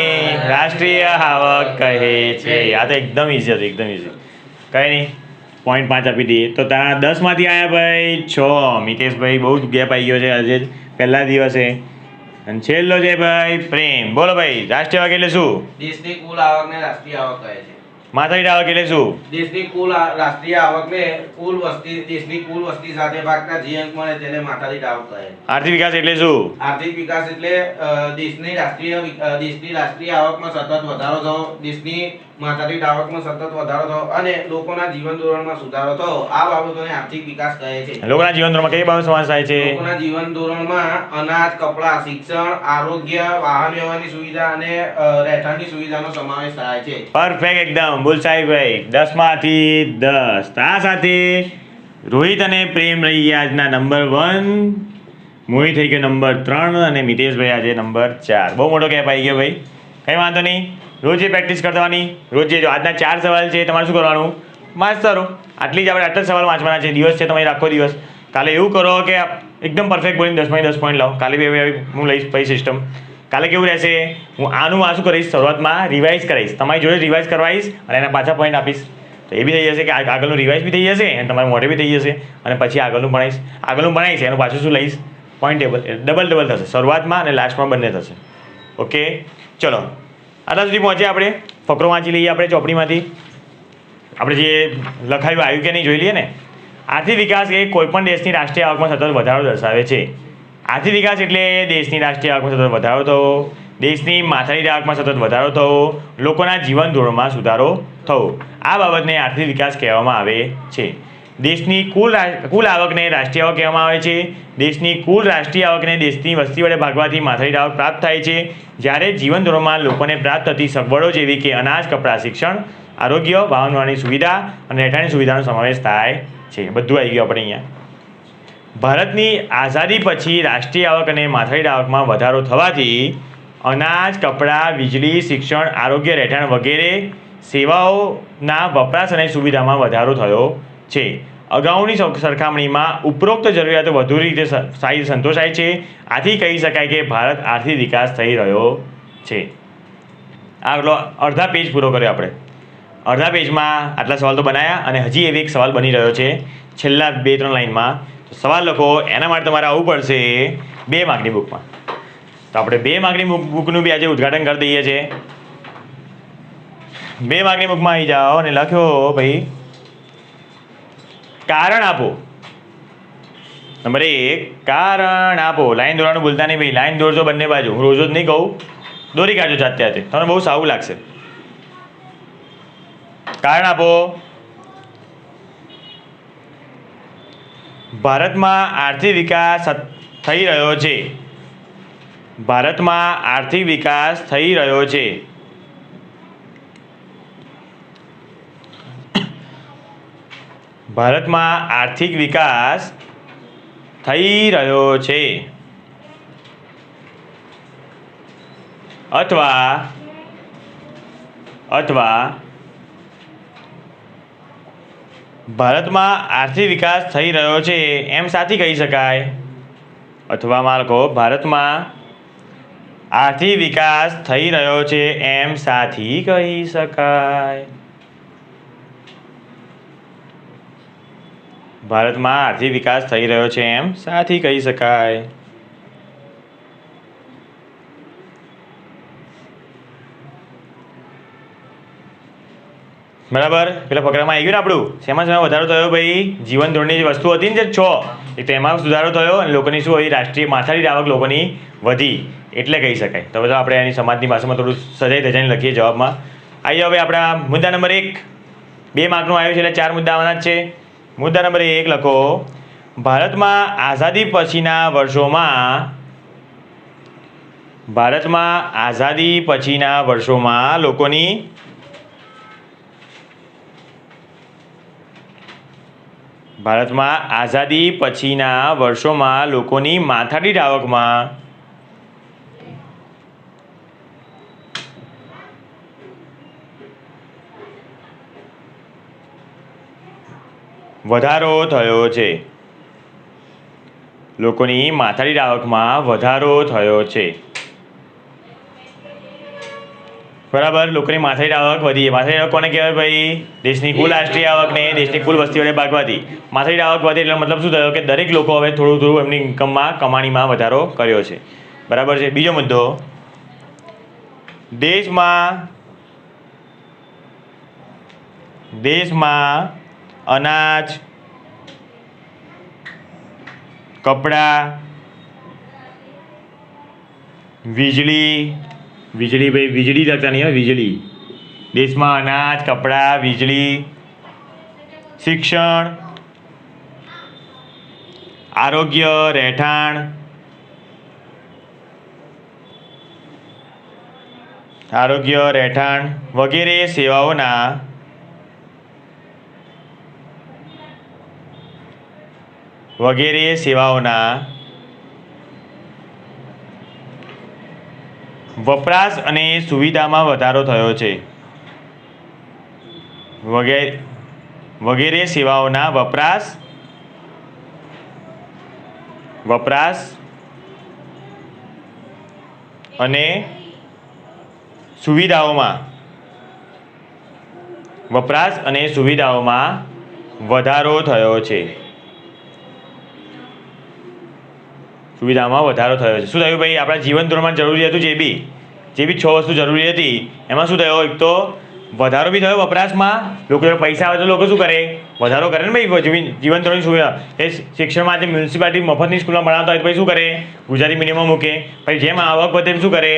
રાષ્ટ્રીય આવક કહે છે. આ તો એકદમ ઇઝી હતું, એકદમ ઇઝી. કંઈ નહીં, 0.5 આપી દઈએ. તો તારા 10માંથી આવ્યા ભાઈ 6. મિતેશભાઈ બહુ જ ગેપ આવી ગયો છે આજે જ પહેલા દિવસે. અને છેલ્લો છે ભાઈ પ્રેમ. બોલો ભાઈ, રાષ્ટ્રીય આવક એટલે શું? દેશની કુલ આવકને રાષ્ટ્રીય આવક કહે છે. માથાદીઠ આવક એટલે શું? દેશની કુલ રાષ્ટ્રીય આવકને દેશની કુલ વસ્તી સાથે ભાગતા જે અંક મળે તેને માથાદીઠ આવક કહે. આર્થિક વિકાસ એટલે શું? આર્થિક વિકાસ એટલે દેશની રાષ્ટ્રીય આવકમાં સતત વધારો થવો, દેશની માથાદીઠ આવકમાં સતત વધારો થવો અને લોકોના જીવન ધોરણમાં સુધારો થવો. આ બાબતોને આર્થિક વિકાસ કહે છે. લોકોના જીવન ધોરણમાં કઈ બાબત સમાવેશ થાય છે? લોકોના જીવન ધોરણમાં અનાજ, કપડા, શિક્ષણ, આરોગ્ય, વાહન વ્યવહારની સુવિધા અને રહેઠાણની સુવિધાનો સમાવેશ થાય છે. પરફેક્ટ એકદમ. બોલસાઈ ભાઈ 10માંથી 10. આ સાથે રોહિત અને પ્રેમ રહી ગયા આજના નંબર 1, મોહિત થઈ ગયો નંબર 3 અને મિતેશભાઈ આજે નંબર 4. બહુ મોટો ગેપ આવી ગયો ભાઈ. કંઈ વાંધો નહીં, રોજે પ્રેક્ટિસ કરવાની. રોજે જો આજના 4 સવાલ છે, તમારે શું કરવાનું? વાંચતા રહો. આટલી જ આપણે 8 સવાલ વાંચવાના છે. દિવસ છે તમારી આખો દિવસ. કાલે એવું કરો કે એકદમ પરફેક્ટ બોલીને 10માંથી 10 પોઈન્ટ લાવો. કાલે બી હું લઈશ પછી સિસ્ટમ. કાલે કેવું રહેશે, હું આનું વાંચું કરીશ, શરૂઆતમાં રિવાઇઝ કરાવીશ, તમારી જોડે રિવાઇઝ કરવાઈશ અને એના પાછા પોઈન્ટ આપીશ. તો એ બી થઈ જશે કે આગળનું રિવાઇઝ બી થઈ જશે અને તમારે મોઢે બી થઈ જશે. અને પછી આગળનું ભણાવીશ એનું પાછું શું લઈશ? Point table. ડબલ થશે, શરૂઆતમાં અને લાસ્ટમાં બંને થશે. ઓકે, ચલો આટલા સુધી પહોંચ્યા. આપણે ફકરો વાંચી લઈએ. આપણે ચોપડીમાંથી આપણે જે લખાયું આવ્યું કે નહીં જોઈ લઈએ ને. આર્થિક વિકાસ એ કોઈપણ દેશની રાષ્ટ્રીય આવકમાં સતત વધારો દર્શાવે છે. આર્થિક વિકાસ એટલે દેશની રાષ્ટ્રીય આવકમાં સતત વધારો થવો, દેશની માથાદીઠ આવકમાં સતત વધારો થવો, લોકોના જીવન ધોરણમાં સુધારો થવો. થવો. આ બાબતને આર્થિક વિકાસ કહેવામાં આવે છે. દેશની કુલ આવકને રાષ્ટ્રીય આવક કહેવામાં આવે છે. દેશની કુલ રાષ્ટ્રીય આવકને દેશની વસ્તી વડે ભાગવાથી માથાદીઠ આવક પ્રાપ્ત થાય છે. જ્યારે જીવન ધોરણમાં લોકોને પ્રાપ્ત થતી સગવડો જેવી કે અનાજ, કપડાં, શિક્ષણ, આરોગ્ય, વાહન વ્યવહારની સુવિધા અને રહેઠાણની સુવિધાનો સમાવેશ થાય છે. બધું આવી ગયું આપણે અહીંયા. ભારતની આઝાદી પછી રાષ્ટ્રીય આવક અને માથાદીઠ આવકમાં વધારો થવાથી અનાજ, કપડાં, વીજળી, શિક્ષણ, આરોગ્ય, રહેઠાણ વગેરે સેવાઓના વપરાશ અને સુવિધામાં વધારો થયો છે. અગાઉની સરખામણીમાં ઉપરોક્ત જરૂરિયાતો વધુ રીતે સંતોષાય છે. આથી કહી શકાય કે ભારત આર્થિક વિકાસ થઈ રહ્યો છે. આગળ અડધા પેજ પૂરો કર્યો આપણે. અડધા પેજમાં આટલા સવાલ તો બનાવ્યા અને હજી એક સવાલ બની રહ્યો છે છેલ્લા 2-3 લાઇનમાં. તો સવાલ લખો. એના માટે તમારે આવવું પડશે 2 માર્કની બુકમાં. તો આપણે 2 માર્કની બુકનું બી આજે ઉદ્ઘાટન કરી દઈએ છીએ. 2 માર્કની બુકમાં આવી જાઓ અને લખ્યો ભાઈ કારણ આપો. નંબર 1 કારણ આપો. લાઈન દોરવાનું ભૂલતા નહીં ભાઈ. લાઈન દોરજો બંને બાજુ. હું રોજ જ નહીં કહું, દોરી કાઢજો જાતે જાતે. તમને બહુ સારું લાગશે. કારણ આપો. ભારતમાં આર્થિક વિકાસ થઈ રહ્યો છે. ભારતમાં આર્થિક વિકાસ થઈ રહ્યો છે. ભારતમાં આર્થિક વિકાસ થઈ રહ્યો છે. અથવા ભારતમાં આર્થિક વિકાસ થઈ રહ્યો છે એમ સાથી કહી શકાય. અથવા માલકો ભારતમાં આર્થિક વિકાસ થઈ રહ્યો છે એમ સાથી કહી શકાય. ભારતમાં આર્થિક વિકાસ થઈ રહ્યો છે એમ સાથી કહી શકાય. બરાબર. પેલા ફકરામાં આવી ગયું ને આપણું. શેમાં વધારો થયો ભાઈ? જીવન ધોરણની જે વસ્તુ હતી ને જે 6 એક તો એમાં સુધારો થયો અને લોકોની શું હોય રાષ્ટ્રીય માથાદીઠ આવક લોકોની વધી એટલે કહી શકાય. તો બધા આપણે એની સમાજની ભાષામાં થોડું સજાઈ ધજાઈને લખીએ જવાબમાં. આવી હવે આપણા મુદ્દા નંબર 1. 2 માર્કનું આવ્યું છે એટલે 4 મુદ્દા આવવાના જ છે. મુદ્દા નંબર 1 લખો. ભારતમાં આઝાદી પછીના વર્ષોમાં લોકોની માથાદીઠ આવકમાં વધારો થયો છે. લોકોની માથાદીઠ આવકમાં વધારો થયો છે. બરાબર. લોકોની માથાદીઠ આવક વધી. માથાદીઠ આવક કોને કહેવાય ભાઈ? દેશની કુલ રાષ્ટ્રીય આવકને દેશની કુલ વસ્તી વડે ભાગવાથી માથાદીઠ આવક વધી એટલે મતલબ શું થયો કે દરેક લોકો હવે થોડું થોડું એમની ઇન્કમમાં કમાણીમાં વધારો કર્યો છે. બરાબર છે. બીજો મુદ્દો. દેશમાં અનાજ, કપડાં, વીજળી ભાઈ વીજળી લખતા નહીં, વીજળી. દેશમાં અનાજ, કપડાં, વીજળી, શિક્ષણ, આરોગ્ય, રહેઠાણ, વગેરે સેવાઓના વપરાશ અને સુવિધામાં વધારો થયો છે. વગેરે સેવાઓના વપરાશ અને સુવિધાઓમાં વધારો થયો છે. સુવિધામાં વધારો થયો છે. શું થયું ભાઈ? આપણા જીવન ધોરણમાં જરૂરી હતું જે બી 6 વસ્તુ જરૂરી હતી એમાં શું થયો? એક તો વધારો બી થયો વપરાશમાં. લોકો પૈસા આવે તો લોકો શું કરે? વધારો કરે ને ભાઈ. જીવન ધોરણની સુવિધા એ શિક્ષણમાં જે મ્યુનિસિપાલિટી મફતની સ્કૂલમાં ભણાવતા હોય તો ભાઈ શું કરે? ગુજરાતી મીડિયમમાં મૂકે. પછી જેમ આવક વધે શું કરે?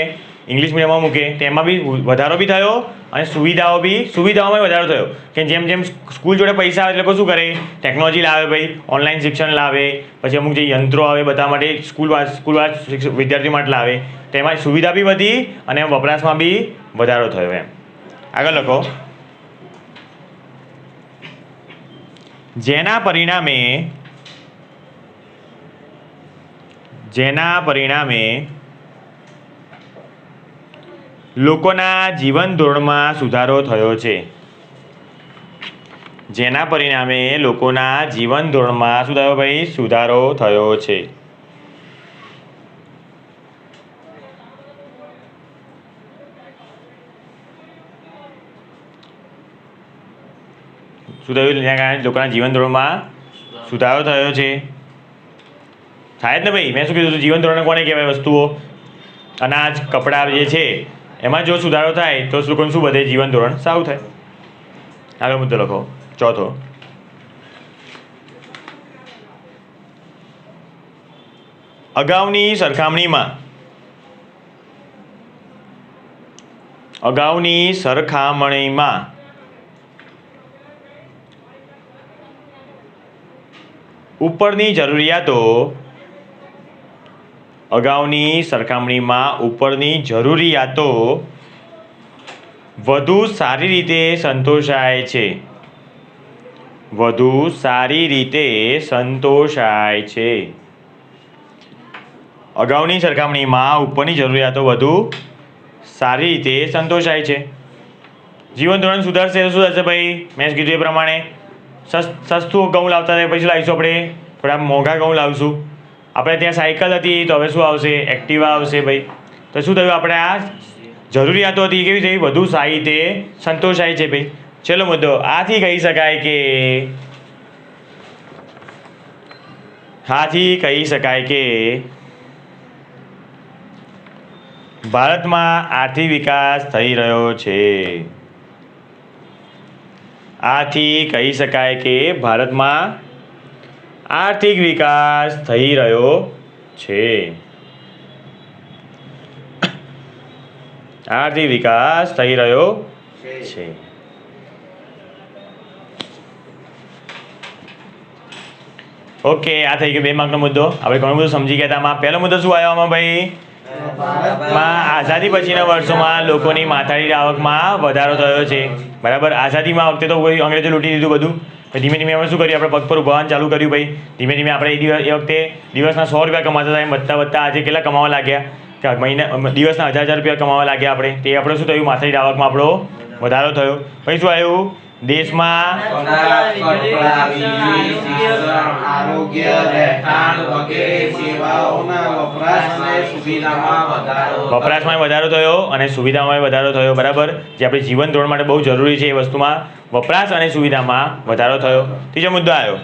ઇંગ્લિશ મીડિયમમાં મૂકે તેમાં બી વધારો બી થયો અને સુવિધાઓમાં વધારો થયો કે જેમ જેમ સ્કૂલ જોડે પૈસા આવે એટલે લોકો શું કરે ટેકનોલોજી લાવે ભાઈ ઓનલાઈન શિક્ષણ લાવે પછી અમુક જે યંત્રો આવે બધા માટે સ્કૂલ વિદ્યાર્થીઓ માટે લાવે તેમાં સુવિધા બી વધી અને વપરાશમાં બી વધારો થયો એમ આગળ લખો જેના પરિણામે લોકોના જીવન ધોરણમાં સુધારો થયો છે જેના પરિણામે લોકોના જીવન ધોરણમાં શું થયો ભાઈ સુધારો થયો છે શું થયું જેના કારણે લોકોના જીવન ધોરણમાં સુધારો થયો છે થાય જ ને ભાઈ મેં શું કીધું જીવન ધોરણ કોને કહેવાય વસ્તુઓ અનાજ કપડાં જે છે એમાં જો સુધારો થાય તો લોકોનું શું વધે જીવન ધોરણ સારું થાય આગળ મુદ્દો લખો ચોથો અગાઉની સરખામણીમાં ઉપરની જરૂરિયાતો વધુ સારી રીતે સંતોષાય છે અગાઉની સરખામણીમાં ઉપરની જરૂરિયાતો વધુ સારી રીતે સંતોષાય છે જીવન ધોરણ સુધરશે તો શું થશે ભાઈ મેં કીધું એ પ્રમાણે સસ્તું ઘઉં લાવતા હતા પછી લાવીશું આપણે થોડા મોંઘા ઘઉં લાવશું આપણે ત્યાં સાયકલ હતી તો હવે શું આવશે એક્ટિવા આવશે ભાઈ તો શું થયું આપણે આ જરૂરિયાતો હતી કેવી થઈ વધુ સારી રીતે સંતોષાય છે ભાઈ ચલો મુદ્દો આથી કહી શકાય કે ભારતમાં આર્થિક વિકાસ થઈ રહ્યો છે આથી કહી શકાય કે ભારતમાં આર્થિક વિકાસ થઈ રહ્યો છે ઓકે આ થઈ ગયો 2 માર્કનો મુદ્દો આપણે ઘણું બધું સમજી ગયા હતા આમાં પહેલો મુદ્દો શું આવ્યો આમાં ભાઈ આઝાદી પછીના વર્ષોમાં લોકોની માથાદીઠ આવકમાં વધારો થયો છે બરાબર આઝાદીમાં વખતે તો કોઈ અંગ્રેજો લૂંટી દીધું બધું ધીમે ધીમે આપણે શું કર્યું આપણે પગ પર ઉભાવાનું ચાલુ કર્યું ભાઈ ધીમે ધીમે આપણે એ વખતે દિવસના 100 રૂપિયા કમાતા હતા એમ વધતા આજે કેટલા કમાવા લાગ્યા કે દિવસના 1000 રૂપિયા કમાવા લાગ્યા આપણે તે આપણે શું થયું માથાદીઠ આવકમાં આપણો વધારો થયો પછી શું આવ્યું દેશમાં વપરાશમાં વધારો થયો અને સુવિધામાં વધારો થયો બરાબર જે આપણે જીવન ધોરણ માટે બહુ જરૂરી છે એ વસ્તુમાં વપરાશ અને સુવિધામાં વધારો થયો ત્રીજો મુદ્દો આવ્યો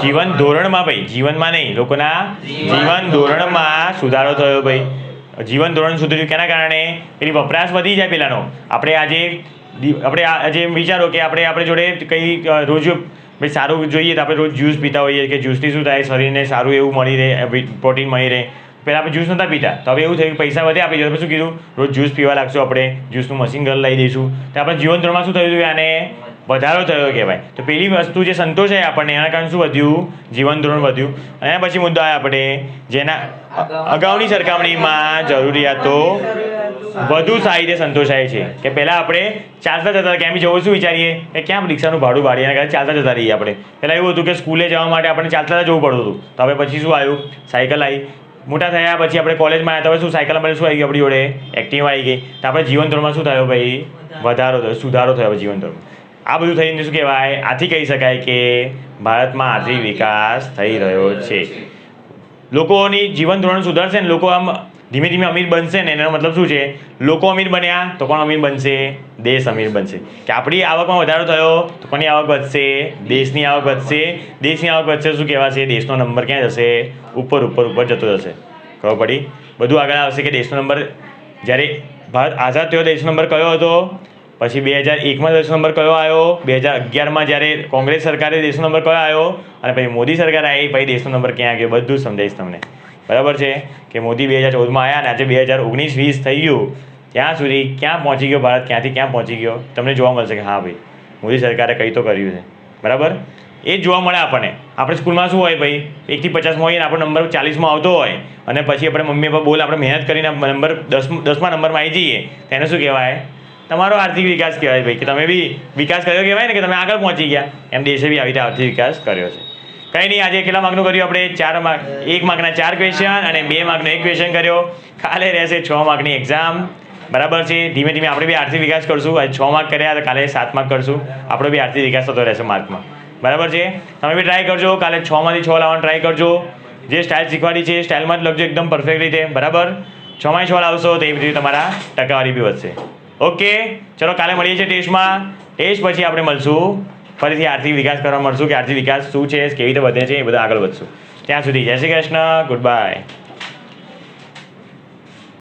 જીવન ધોરણમાં ભાઈ જીવનમાં નહીં લોકોના જીવન ધોરણમાં સુધારો થયો ભાઈ જીવન ધોરણ સુધર્યું કેના કારણે પેલી વપરાશ વધી જાય પેલાનો આપણે આજે વિચારો કે આપણે જોડે કંઈ રોજ ભાઈ સારું જોઈએ તો આપણે રોજ જ્યુસ પીતા હોઈએ કે જ્યુસથી શું થાય શરીરને સારું એવું મળી રહે પ્રોટીન મળી રહે પહેલાં આપણે જ્યુસ નહોતા પીતા તો હવે એવું થયું પૈસા વધે આપણી જોડે શું કીધું રોજ જ્યુસ પીવા લાગશું આપણે જ્યુસનું મશીન ઘર લઈ દઈશું તો આપણે જીવન ધોરણમાં શું થયું હતું આને વધારો થયો કહેવાય તો પેલી વસ્તુ જે સંતોષાય આપણને એના કારણે શું વધ્યું જીવન ધોરણ વધ્યું અને એના પછી મુદ્દો આવે આપણે જેના અગાઉની સરખામણીમાં જરૂરિયાતો વધુ સારી રીતે સંતોષાય છે કે પહેલાં આપણે ચાલતા જતા ક્યાં બી જવું શું વિચારીએ કે ક્યાં રિક્ષાનું ભાડું ભાડીએ એના કારણે ચાલતા જતા રહીએ આપણે પહેલાં એવું હતું કે સ્કૂલે જવા માટે આપણને ચાલતા જવું પડતું હતું તો હવે પછી શું આવ્યું સાયકલ આવી મોટા થયા પછી આપણે કોલેજમાં આવ્યા તો હવે શું સાયકલમાં શું આવી ગયું આપણી જોડે એક્ટિવા આવી ગઈ તો આપણે જીવન ધોરણમાં શું થયો ભાઈ વધારો થયો સુધારો થયો જીવન ધોરણમાં આ બધું થઈને શું કહેવાય આથી કહી શકાય કે ભારતમાં આર્થિક વિકાસ થઈ રહ્યો છે લોકોની જીવન ધોરણ સુધરશે ને લોકો આમ ધીમે ધીમે અમીર બનશે ને એનો મતલબ શું છે લોકો અમીર બન્યા તો કોણ અમીર બનશે દેશ અમીર બનશે કે આપણી આવકમાં વધારો થયો તો કોની આવક વધશે દેશની આવક વધશે શું કહેવાશે દેશનો નંબર ક્યાં જશે ઉપર જતો જશે ખબર પડી બધું આગળ આવશે કે દેશનો નંબર જ્યારે ભારત આઝાદ થયો દેશનો નંબર કયો હતો પછી 2001માં દેશનો નંબર કયો આવ્યો, 2011માં જ્યારે કોંગ્રેસ સરકારે દેશનો નંબર કયો આવ્યો, અને પછી મોદી સરકાર આવી પછી દેશનો નંબર ક્યાં ગયો, બધું જ સમજાવીશ તમને. બરાબર છે કે મોદી 2014માં આવ્યા અને આજે 2019-20 થઈ ગયું, ત્યાં સુધી ક્યાં પહોંચી ગયો ભારત, ક્યાંથી ક્યાં પહોંચી ગયો તમને જોવા મળશે કે હા ભાઈ મોદી સરકારે કંઈ તો કર્યું છે. બરાબર, એ જ જોવા મળે આપણને. આપણે સ્કૂલમાં શું હોય ભાઈ, 1 થી 50માં હોઈએ ને આપણો નંબર 40માં આવતો હોય અને પછી આપણે મમ્મી પપ્પા બોલ આપણે મહેનત કરીને નંબર 10મા નંબરમાં આવી જઈએ તેને શું કહેવાય, તમારો આર્થિક વિકાસ કહેવાય ભાઈ, કે તમે બી વિકાસ કર્યો કહેવાય ને, કે તમે આગળ પહોંચી ગયા. એમ દેશે બી આવી રીતે આર્થિક વિકાસ કર્યો છે. કંઈ નહીં, આજે કેટલા માર્કનું કર્યું આપણે? 4 માર્ક, 1 માર્કના 4 ક્વેશ્ચન અને 2 માર્કનો 1 ક્વેશ્ચન કર્યો. કાલે રહેશે 6 માર્કની એક્ઝામ. બરાબર છે, ધીમે ધીમે આપણે બી આર્થિક વિકાસ કરશું. આજે 6 માર્ક કર્યા તો કાલે 7 માર્ક કરશું. આપણો બી આર્થિક વિકાસ થતો રહેશે માર્કમાં. બરાબર છે, તમે બી ટ્રાય કરજો. કાલે 6 માંથી 6 લાવવાનો ટ્રાય કરજો. જે સ્ટાઇલ શીખવાડી છે એ સ્ટાઇલમાં જ લખજો એકદમ પરફેક્ટ રીતે. બરાબર, 6 માંથી 6 લાવશો તો એ રીતે તમારા ટકાવારી બી વધશે. ઓકે, ચલો કાલે મળીએ છીએ ટેસ્ટમાં. ટેસ્ટ પછી આપણે મળશું ફરીથી આર્થિક વિકાસ કરવા મળશું, કે આર્થિક વિકાસ શું છે, કેવી રીતે વધે છે, એ બધા આગળ વધશું. ત્યાં સુધી જય શ્રી કૃષ્ણ, ગુડ બાય.